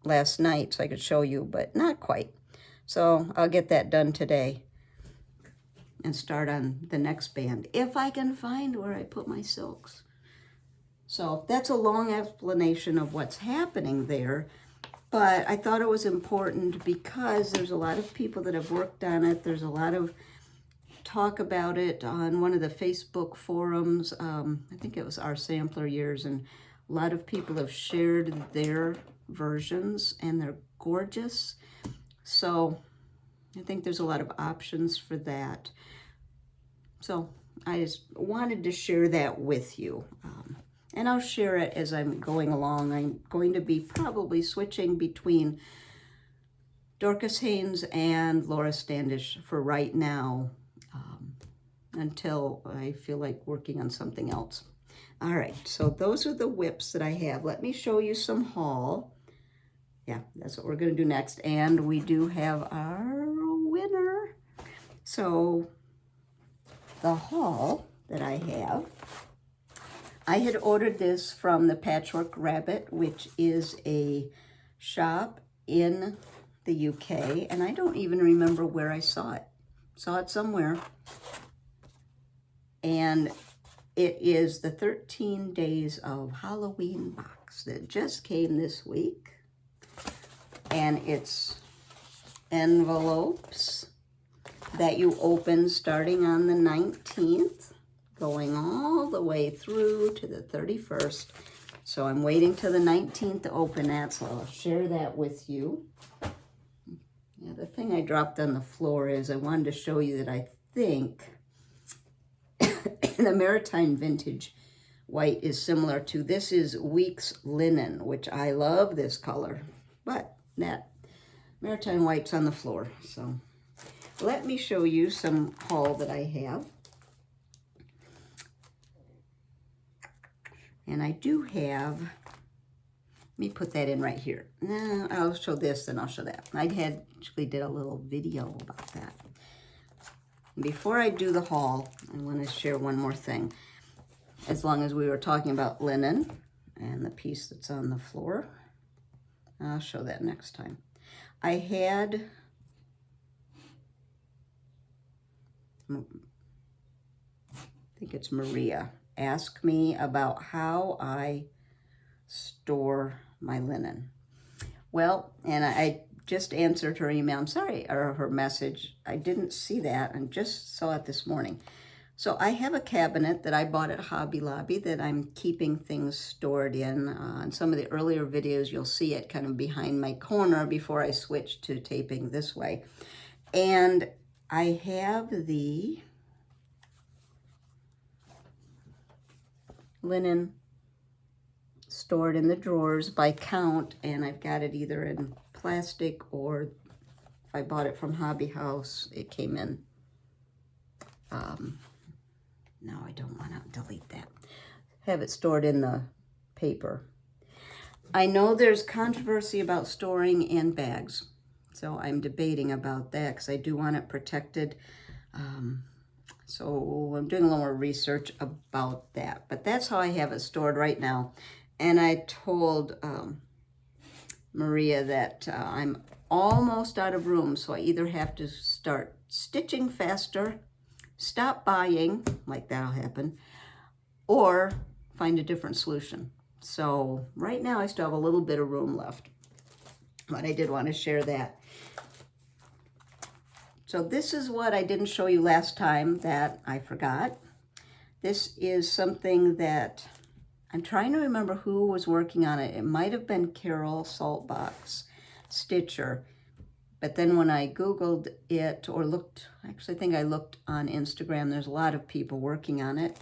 last night so I could show you, but not quite. So I'll get that done today and start on the next band if I can find where I put my silks. So that's a long explanation of what's happening there, but I thought it was important because there's a lot of people that have worked on it. There's a lot of talk about it on one of the Facebook forums. I think it was Our Sampler Years, and a lot of people have shared their versions, and they're gorgeous. So I think there's a lot of options for that. So I just wanted to share that with you. And I'll share it as I'm going along. I'm going to be probably switching between Dorcas Haynes and Laura Standish for right now, until I feel like working on something else. All right, so those are the whips that I have. Let me show you some haul. Yeah, that's what we're going to do next. And we do have our winner. So the haul that I have, I had ordered this from the Patchwork Rabbit, which is a shop in the UK, and I don't even remember where I saw it. Saw it somewhere. And it is the 13 Days of Halloween box that just came this week. And it's envelopes that you open starting on the 19th, going all the way through to the 31st. So I'm waiting till the 19th to open that, so I'll share that with you. Yeah, the thing I dropped on the floor is I wanted to show you that I think the Maritime Vintage White is similar to, this is Weeks Linen, which I love this color, but that Maritime White's on the floor. So let me show you some haul that I have. And I do have, let me put that in right here. No, I'll show this, then I'll show that. I actually did a little video about that. Before I do the haul, I want to share one more thing. As long as we were talking about linen and the piece that's on the floor, I'll show that next time. I had, I think it's Maria, ask me about how I store my linen. Well, and I just answered her email. I'm sorry, or her message. I didn't see that and just saw it this morning. So I have a cabinet that I bought at Hobby Lobby that I'm keeping things stored in. In some of the earlier videos, you'll see it kind of behind my corner before I switch to taping this way. And I have the linen stored in the drawers by count, and I've got it either in plastic, or if I bought it from Hobby House, it came in, no, I don't want to delete that. Have it stored in the paper. I know there's controversy about storing in bags, so I'm debating about that because I do want it protected. So I'm doing a little more research about that, but that's how I have it stored right now. And I told Maria that I'm almost out of room, so I either have to start stitching faster, stop buying, like that'll happen, or find a different solution. So right now I still have a little bit of room left, but I did want to share that. So this is what I didn't show you last time that I forgot. This is something that I'm trying to remember who was working on it. It might have been Carol Saltbox Stitcher. But then when I Googled it or looked, actually I think I looked on Instagram, there's a lot of people working on it.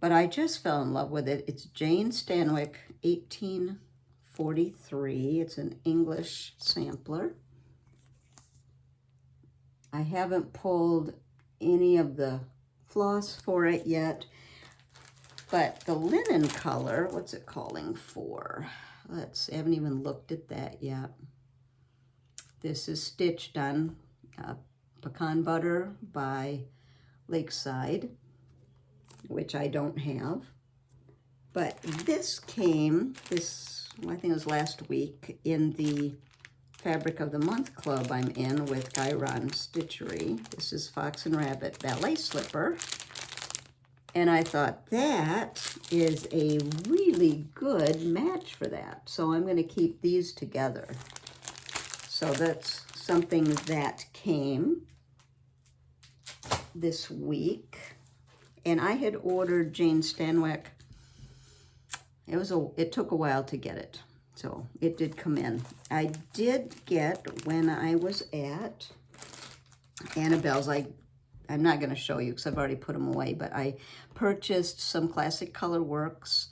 But I just fell in love with it. It's Jane Stanwyck, 1843. It's an English sampler. I haven't pulled any of the floss for it yet, but the linen color, what's it calling for? I haven't even looked at that yet. This is stitched on Pecan Butter by Lakeside, which I don't have. But this came, I think it was last week, in the Fabric of the Month Club I'm in with Gyron Stitchery. This is Fox and Rabbit Ballet Slipper. And I thought that is a really good match for that. So I'm going to keep these together. So that's something that came this week. And I had ordered Jane Stanwyck. It took a while to get it. So it did come in. I did get, when I was at Annabelle's, I'm not going to show you because I've already put them away, but I purchased some Classic Color Works.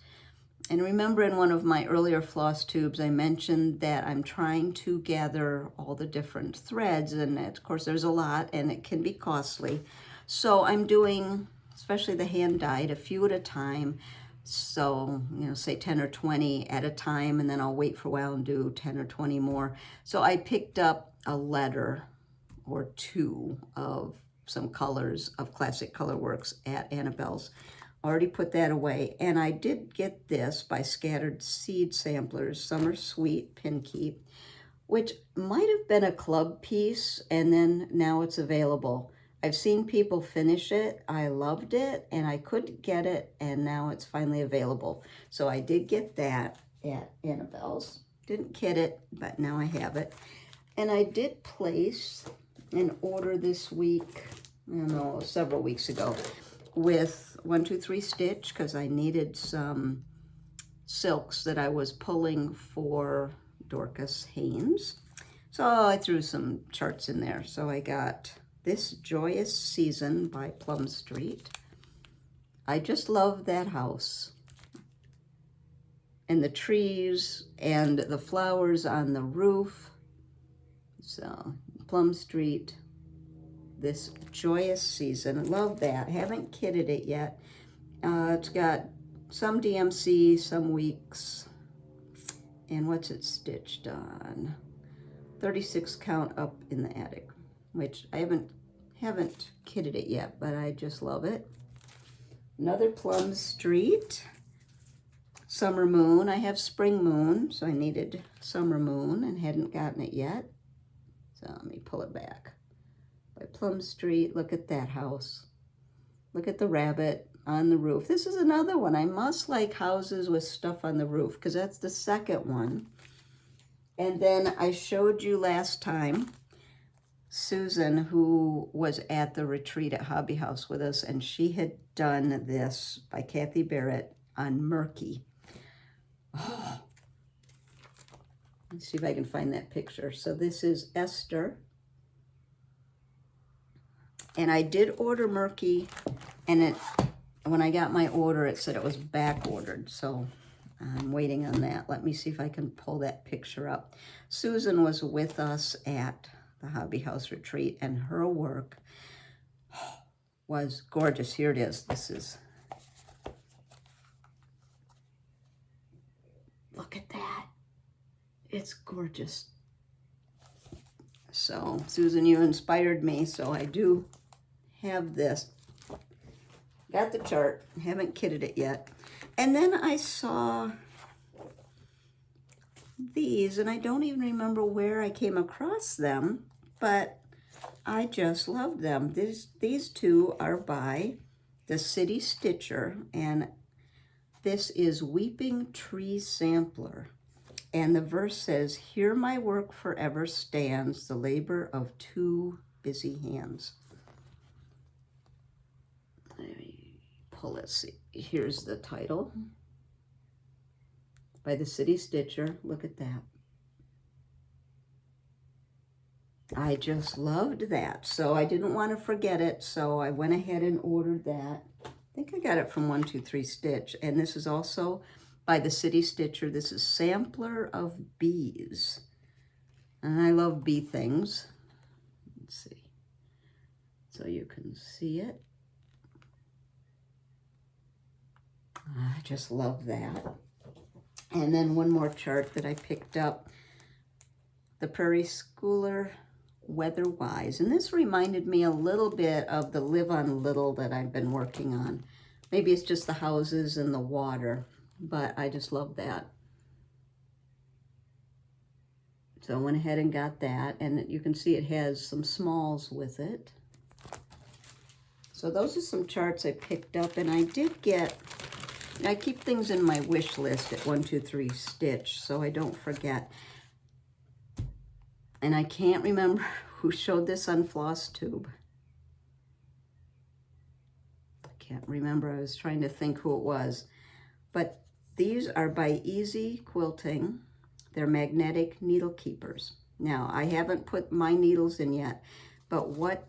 And remember in one of my earlier floss tubes, I mentioned that I'm trying to gather all the different threads, and of course there's a lot and it can be costly. So I'm doing, especially the hand-dyed, a few at a time. So, say 10 or 20 at a time, and then I'll wait for a while and do 10 or 20 more. So I picked up a letter or two of some colors of Classic Colorworks at Annabelle's. Already put that away. And I did get this by Scattered Seed Samplers, Summer Sweet Pin Keep, which might have been a club piece, and then now it's available. I've seen people finish it. I loved it, and I couldn't get it, and now it's finally available. So I did get that at Annabelle's. Didn't kit it, but now I have it. And I did place an order this week, I don't know, several weeks ago, with 123 Stitch, because I needed some silks that I was pulling for Dorcas Haynes. So I threw some charts in there. So I got This Joyous Season by Plum Street. I just love that house. And the trees and the flowers on the roof. So Plum Street, This Joyous Season. I love that. Haven't kitted it yet. It's got some DMC, some weeks. And what's it stitched on? 36 count up in the attic, which I haven't kitted it yet, but I just love it. Another Plum Street, Summer Moon. I have Spring Moon, so I needed Summer Moon and hadn't gotten it yet. So let me pull it back. By Plum Street, look at that house. Look at the rabbit on the roof. This is another one. I must like houses with stuff on the roof, because that's the second one. And then I showed you last time Susan, who was at the retreat at Hobby House with us, and she had done this by Kathy Barrett on Murky. Oh. Let's see if I can find that picture. So this is Esther. And I did order Murky, and when I got my order, it said it was back ordered. So I'm waiting on that. Let me see if I can pull that picture up. Susan was with us at the Hobby House retreat, and her work was gorgeous. Here it is. This is, look at that. It's gorgeous. So Susan, you inspired me, so I do have this. Got the chart, haven't kitted it yet. And then I saw these, and I don't even remember where I came across them, but I just loved them. These two are by the City Stitcher, and this is Weeping Tree Sampler. And the verse says, "Here my work forever stands, the labor of two busy hands." Let me pull it. See, here's the title. By the City Stitcher. Look at that. I just loved that. So I didn't want to forget it. So I went ahead and ordered that. I think I got it from 123 Stitch. And this is also by the City Stitcher. This is Sampler of Bees. And I love bee things. Let's see. So you can see it. I just love that. And then one more chart that I picked up, the Prairie Schooler Weatherwise. And this reminded me a little bit of the Live on Little that I've been working on. Maybe it's just the houses and the water, but I just love that. So I went ahead and got that, and you can see it has some smalls with it. So those are some charts I picked up, and I did get, I keep things in my wish list at 123 Stitch, so I don't forget. And I can't remember who showed this on Flosstube. I can't remember. I was trying to think who it was. But these are by Easy Quilting. They're magnetic needle keepers. Now, I haven't put my needles in yet, but what,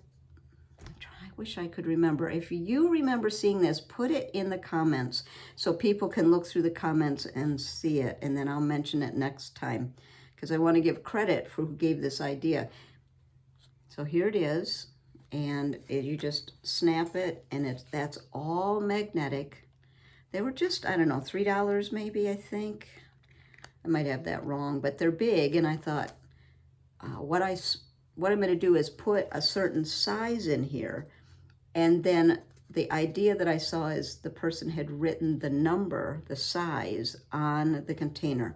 I wish I could remember. If you remember seeing this, put it in the comments so people can look through the comments and see it, and then I'll mention it next time, because I want to give credit for who gave this idea. So here it is, and you just snap it, and that's all magnetic. They were just, I don't know, $3 maybe, I think. I might have that wrong, but they're big, and I thought what I what I'm going to do is put a certain size in here, and then the idea that I saw is the person had written the number, the size, on the container.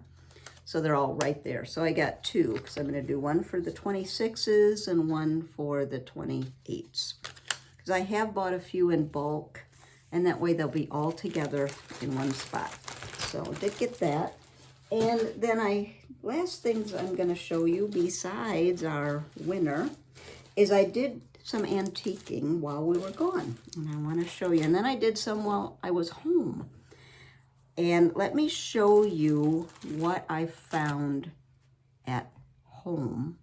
So they're all right there. So I got two, because I'm going to do one for the 26s and one for the 28s. Because I have bought a few in bulk, and that way they'll be all together in one spot. So I did get that. And then last things I'm going to show you besides our winner is I did some antiquing while we were gone. And I want to show you. And then I did some while I was home. And let me show you what I found at home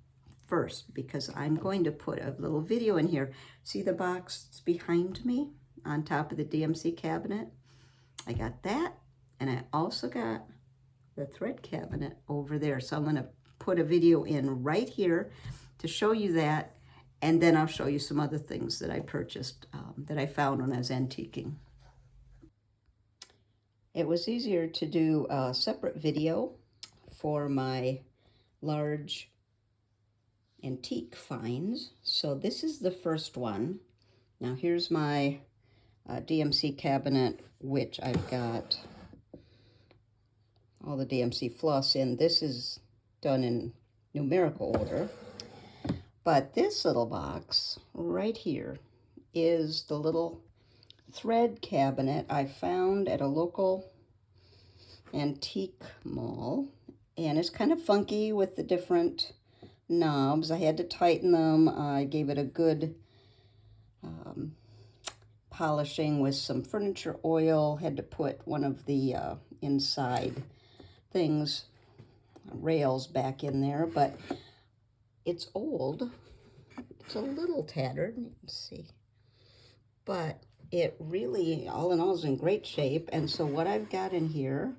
first, because I'm going to put a little video in here. See the box behind me on top of the DMC cabinet? I got that, and I also got the thread cabinet over there. So I'm going to put a video in right here to show you that, and then I'll show you some other things that I purchased that I found when I was antiquing. It was easier to do a separate video for my large antique finds. So this is the first one. Now here's my DMC cabinet, which I've got all the DMC floss in. This is done in numerical order. But this little box right here is the little thread cabinet I found at a local antique mall. And it's kind of funky with the different knobs. I had to tighten them. I gave it a good polishing with some furniture oil. Had to put one of the inside things, rails, back in there, but it's old. It's a little tattered, you can see, but it really, all in all, is in great shape. And so what I've got in here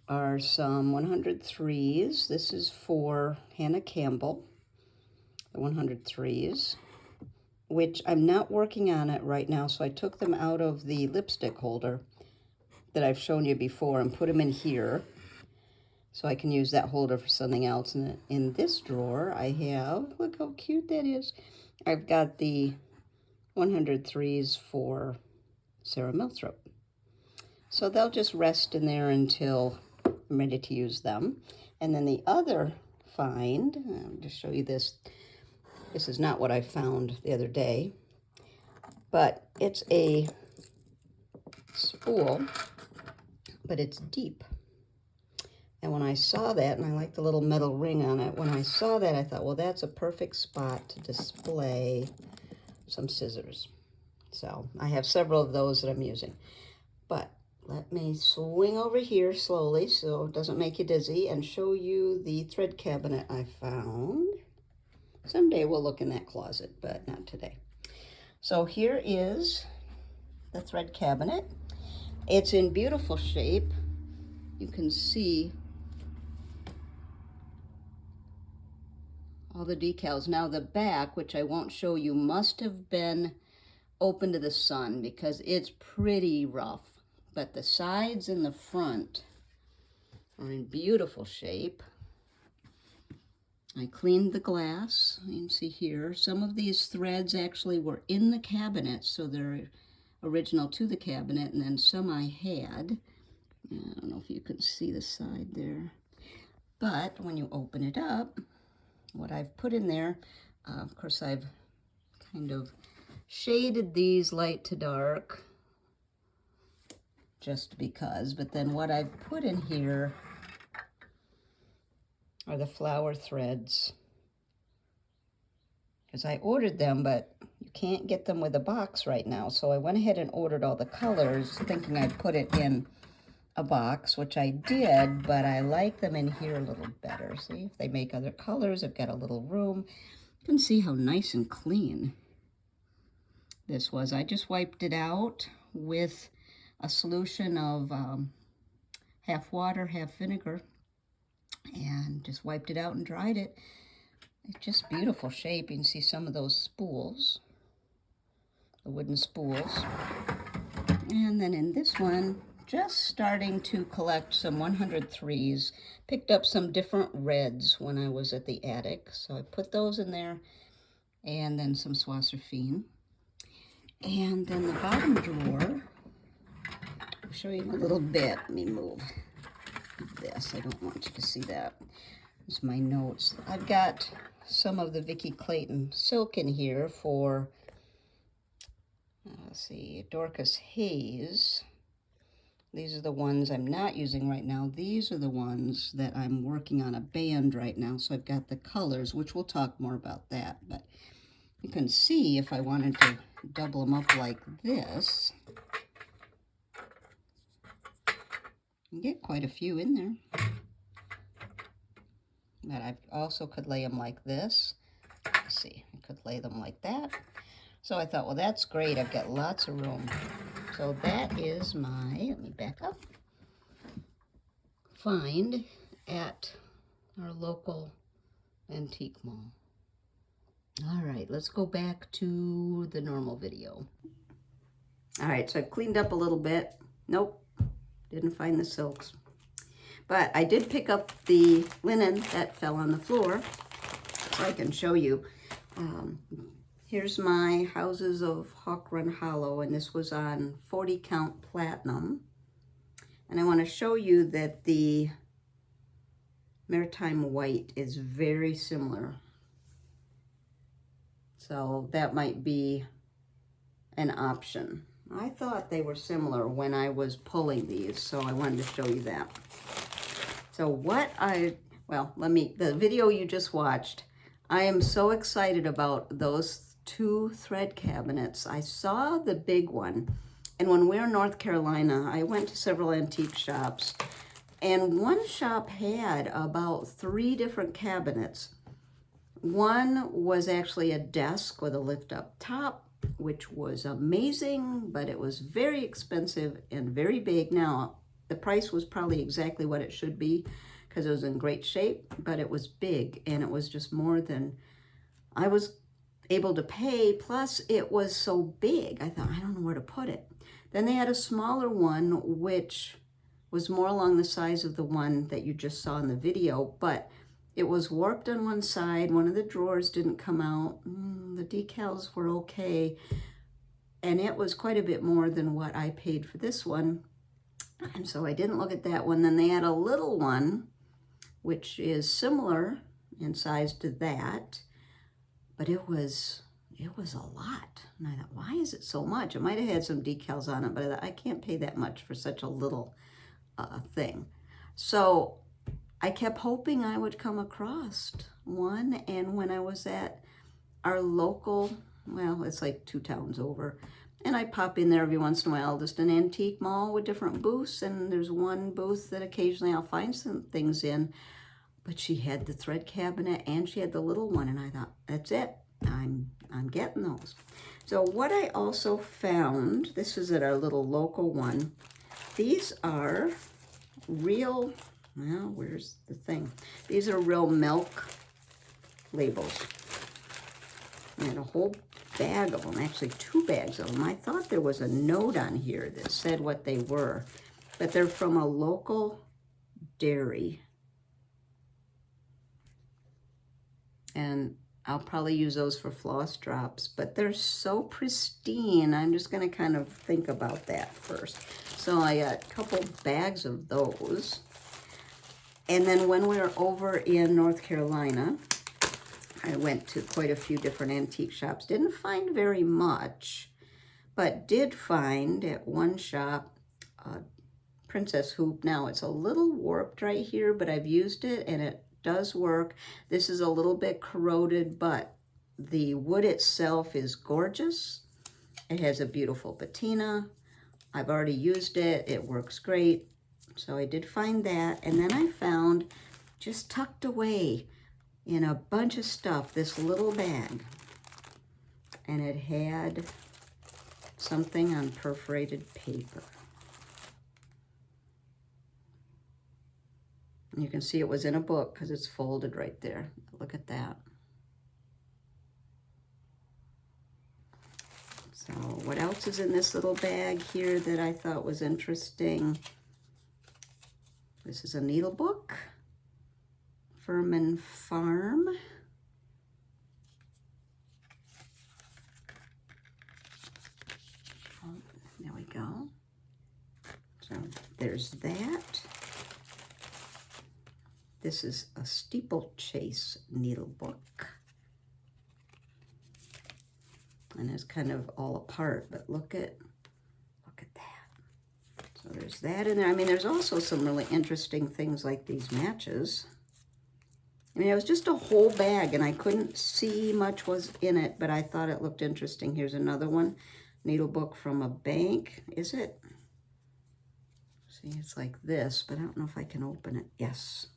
are some 103s. This is for Hannah Campbell, the 103s, which I'm not working on it right now, so I took them out of the lipstick holder that I've shown you before and put them in here so I can use that holder for something else. And in this drawer I have, look how cute that is, I've got the 103s for Sarah Milthrop. So they'll just rest in there until I'm ready to use them. And then the other find, I'll just show you this. This is not what I found the other day, but it's a spool, but it's deep. And when I saw that, and I like the little metal ring on it, when I saw that, I thought, well, that's a perfect spot to display some scissors. So I have several of those that I'm using. But let me swing over here slowly so it doesn't make you dizzy and show you the thread cabinet I found. Someday we'll look in that closet, but not today. So here is the thread cabinet. It's in beautiful shape. You can see all the decals. Now the back, which I won't show you, must have been open to the sun because it's pretty rough. But the sides and the front are in beautiful shape. I cleaned the glass. You can see here, some of these threads actually were in the cabinet, so they're original to the cabinet, and then some I had. I don't know if you can see the side there. But when you open it up, what I've put in there, of course I've kind of shaded these light to dark, just because, but then what I've put in here are the flower threads, because I ordered them, but you can't get them with a box right now, so I went ahead and ordered all the colors, thinking I'd put it in a box, which I did, but I like them in here a little better. See, if they make other colors, I've got a little room. You can see how nice and clean this was. I just wiped it out with a solution of half water, half vinegar, and just wiped it out and dried it. It's just beautiful shape. You can see some of those spools, the wooden spools. And then in this one, just starting to collect some 103s. Picked up some different reds when I was at the attic, so I put those in there, and then some Swasserfine. And then the bottom drawer, I'll show you in a little bit. Let me move this. I don't want you to see that. It's my notes. I've got some of the Vickki Clayton silk in here for, let's see, Dorcas Haynes. These are the ones I'm not using right now. These are the ones that I'm working on a band right now. So I've got the colors, which we'll talk more about that. But you can see if I wanted to double them up like this, you get quite a few in there. But I also could lay them like this. Let's see, I could lay them like that. So I thought, well, that's great. I've got lots of room. So that is my, let me back up, find at our local antique mall. All right, let's go back to the normal video. All right, so I've cleaned up a little bit. Nope, didn't find the silks. But I did pick up the linen that fell on the floor, so I can show you. Here's my Houses of Hawk Run Hollow, and this was on 40 count platinum. And I want to show you that the Maritime White is very similar. So that might be an option. I thought they were similar when I was pulling these, so I wanted to show you that. So the video you just watched, I am so excited about those two thread cabinets. I saw the big one, and when we were in North Carolina, I went to several antique shops, and one shop had about 3 different cabinets. One was actually a desk with a lift up top, which was amazing, but it was very expensive and very big. Now, the price was probably exactly what it should be because it was in great shape, but it was big, and it was just more than I was able to pay, plus it was so big. I thought, I don't know where to put it. Then they had a smaller one, which was more along the size of the one that you just saw in the video, but it was warped on one side. One of the drawers didn't come out. The decals were okay, and it was quite a bit more than what I paid for this one. And so I didn't look at that one. Then they had a little one, which is similar in size to that, but it was a lot. And I thought, why is it so much? It might have had some decals on it, but I thought, I can't pay that much for such a little thing. So I kept hoping I would come across one, and when I was at our local, well, it's like 2 towns over, and I pop in there every once in a while, just an antique mall with different booths, and there's one booth that occasionally I'll find some things in, but she had the thread cabinet and she had the little one, and I thought, that's it, I'm getting those. So what I also found, this is at our little local one, these are real, well, where's the thing? These are real milk labels. I had a whole bag of them, actually 2 bags of them. I thought there was a note on here that said what they were, but they're from a local dairy. And I'll probably use those for floss drops, but they're so pristine. I'm just gonna kind of think about that first. So I got a couple bags of those. And then when we were over in North Carolina, I went to quite a few different antique shops. Didn't find very much, but did find at one shop a princess hoop. Now it's a little warped right here, but I've used it and it does work. This is a little bit corroded, but the wood itself is gorgeous. It has a beautiful patina. I've already used it. It works great. So I did find that. And then I found, just tucked away in a bunch of stuff, this little bag. And it had something on perforated paper. And you can see it was in a book because it's folded right there. Look at that. So what else is in this little bag here that I thought was interesting? This is a needle book, Furman Farm. Oh, there we go. So there's that. This is a steeplechase needle book. And it's kind of all apart, but look at that. So there's that in there. I mean, there's also some really interesting things like these matches. I mean, it was just a whole bag, and I couldn't see much was in it, but I thought it looked interesting. Here's another one, needle book from a bank. Is it? See, it's like this, but I don't know if I can open it. Yes.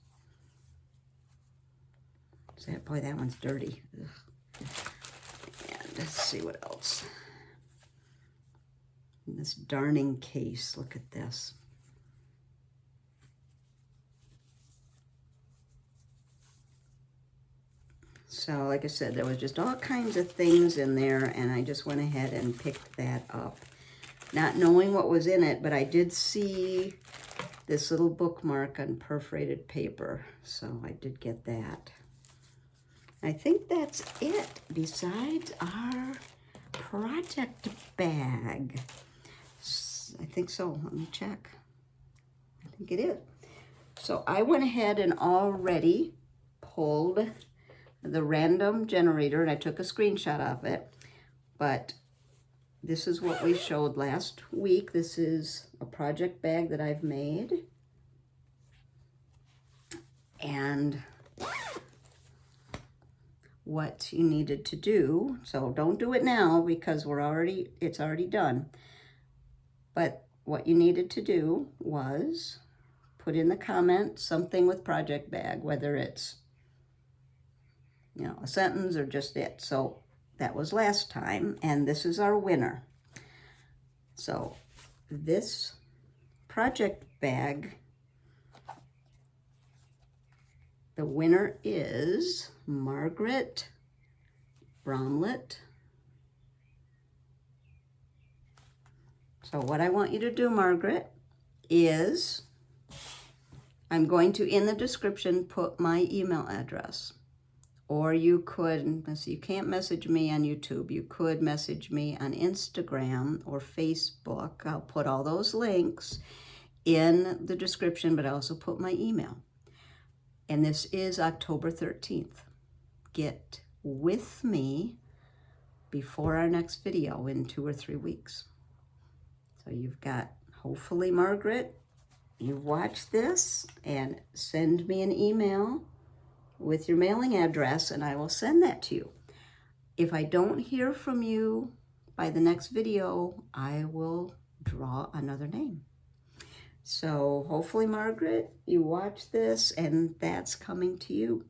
Is that, boy, that one's dirty. Ugh. And let's see what else. In this darning case, look at this. So like I said, there was just all kinds of things in there, and I just went ahead and picked that up. Not knowing what was in it, but I did see this little bookmark on perforated paper, so I did get that. I think that's it, besides our project bag. I think so. Let me check. I think it is. So I went ahead and already pulled the random generator, and I took a screenshot of it, but this is what we showed last week. This is a project bag that I've made, and what you needed to do, so don't do it now because it's already done, but what you needed to do was put in the comments something with project bag, whether it's, you know, a sentence or just it. So that was last time, and this is our winner. So this project bag, the winner is Margaret Bromlett. So what I want you to do, Margaret, is I'm going to, in the description, put my email address. Or you could, so you can't message me on YouTube. You could message me on Instagram or Facebook. I'll put all those links in the description, but I also put my email. And this is October 13th. Get with me before our next video in 2 or 3 weeks. So you've got, hopefully, Margaret, you've watched this, and send me an email with your mailing address, and I will send that to you. If I don't hear from you by the next video, I will draw another name. So hopefully, Margaret, you watch this, and that's coming to you.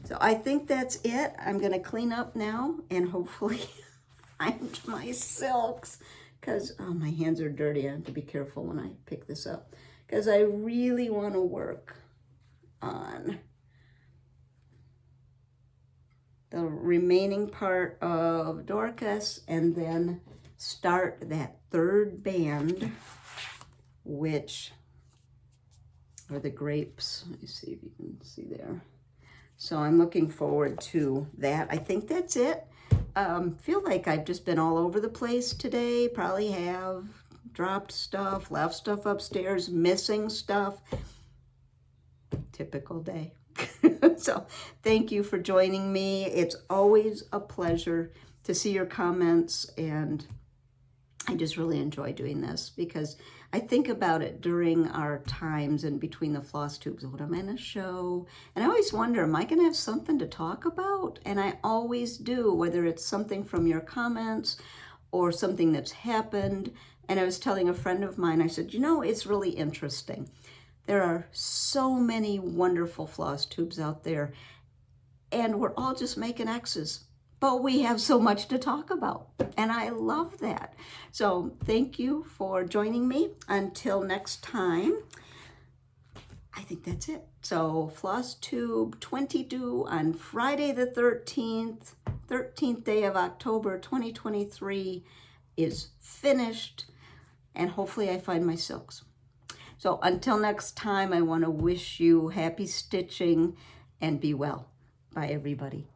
So I think that's it. I'm going to clean up now and hopefully find my silks, because my hands are dirty. I have to be careful when I pick this up, because I really want to work on the remaining part of Dorcas and then start that third band, which are the grapes. Let me see if you can see there. So I'm looking forward to that. I think that's it. Feel like I've just been all over the place today. Probably have dropped stuff, left stuff upstairs, missing stuff. Typical day. So thank you for joining me. It's always a pleasure to see your comments, and I just really enjoy doing this because I think about it during our times in between the floss tubes. What am I going to show? And I always wonder, am I going to have something to talk about? And I always do, whether it's something from your comments or something that's happened. And I was telling a friend of mine, I said, you know, it's really interesting. There are so many wonderful floss tubes out there, and we're all just making X's. But we have so much to talk about, and I love that. So thank you for joining me. Until next time, I think that's it. So floss tube 22 on Friday the 13th day of October 2023 is finished, and hopefully I find my silks. So until next time, I want to wish you happy stitching and be well. Bye, everybody.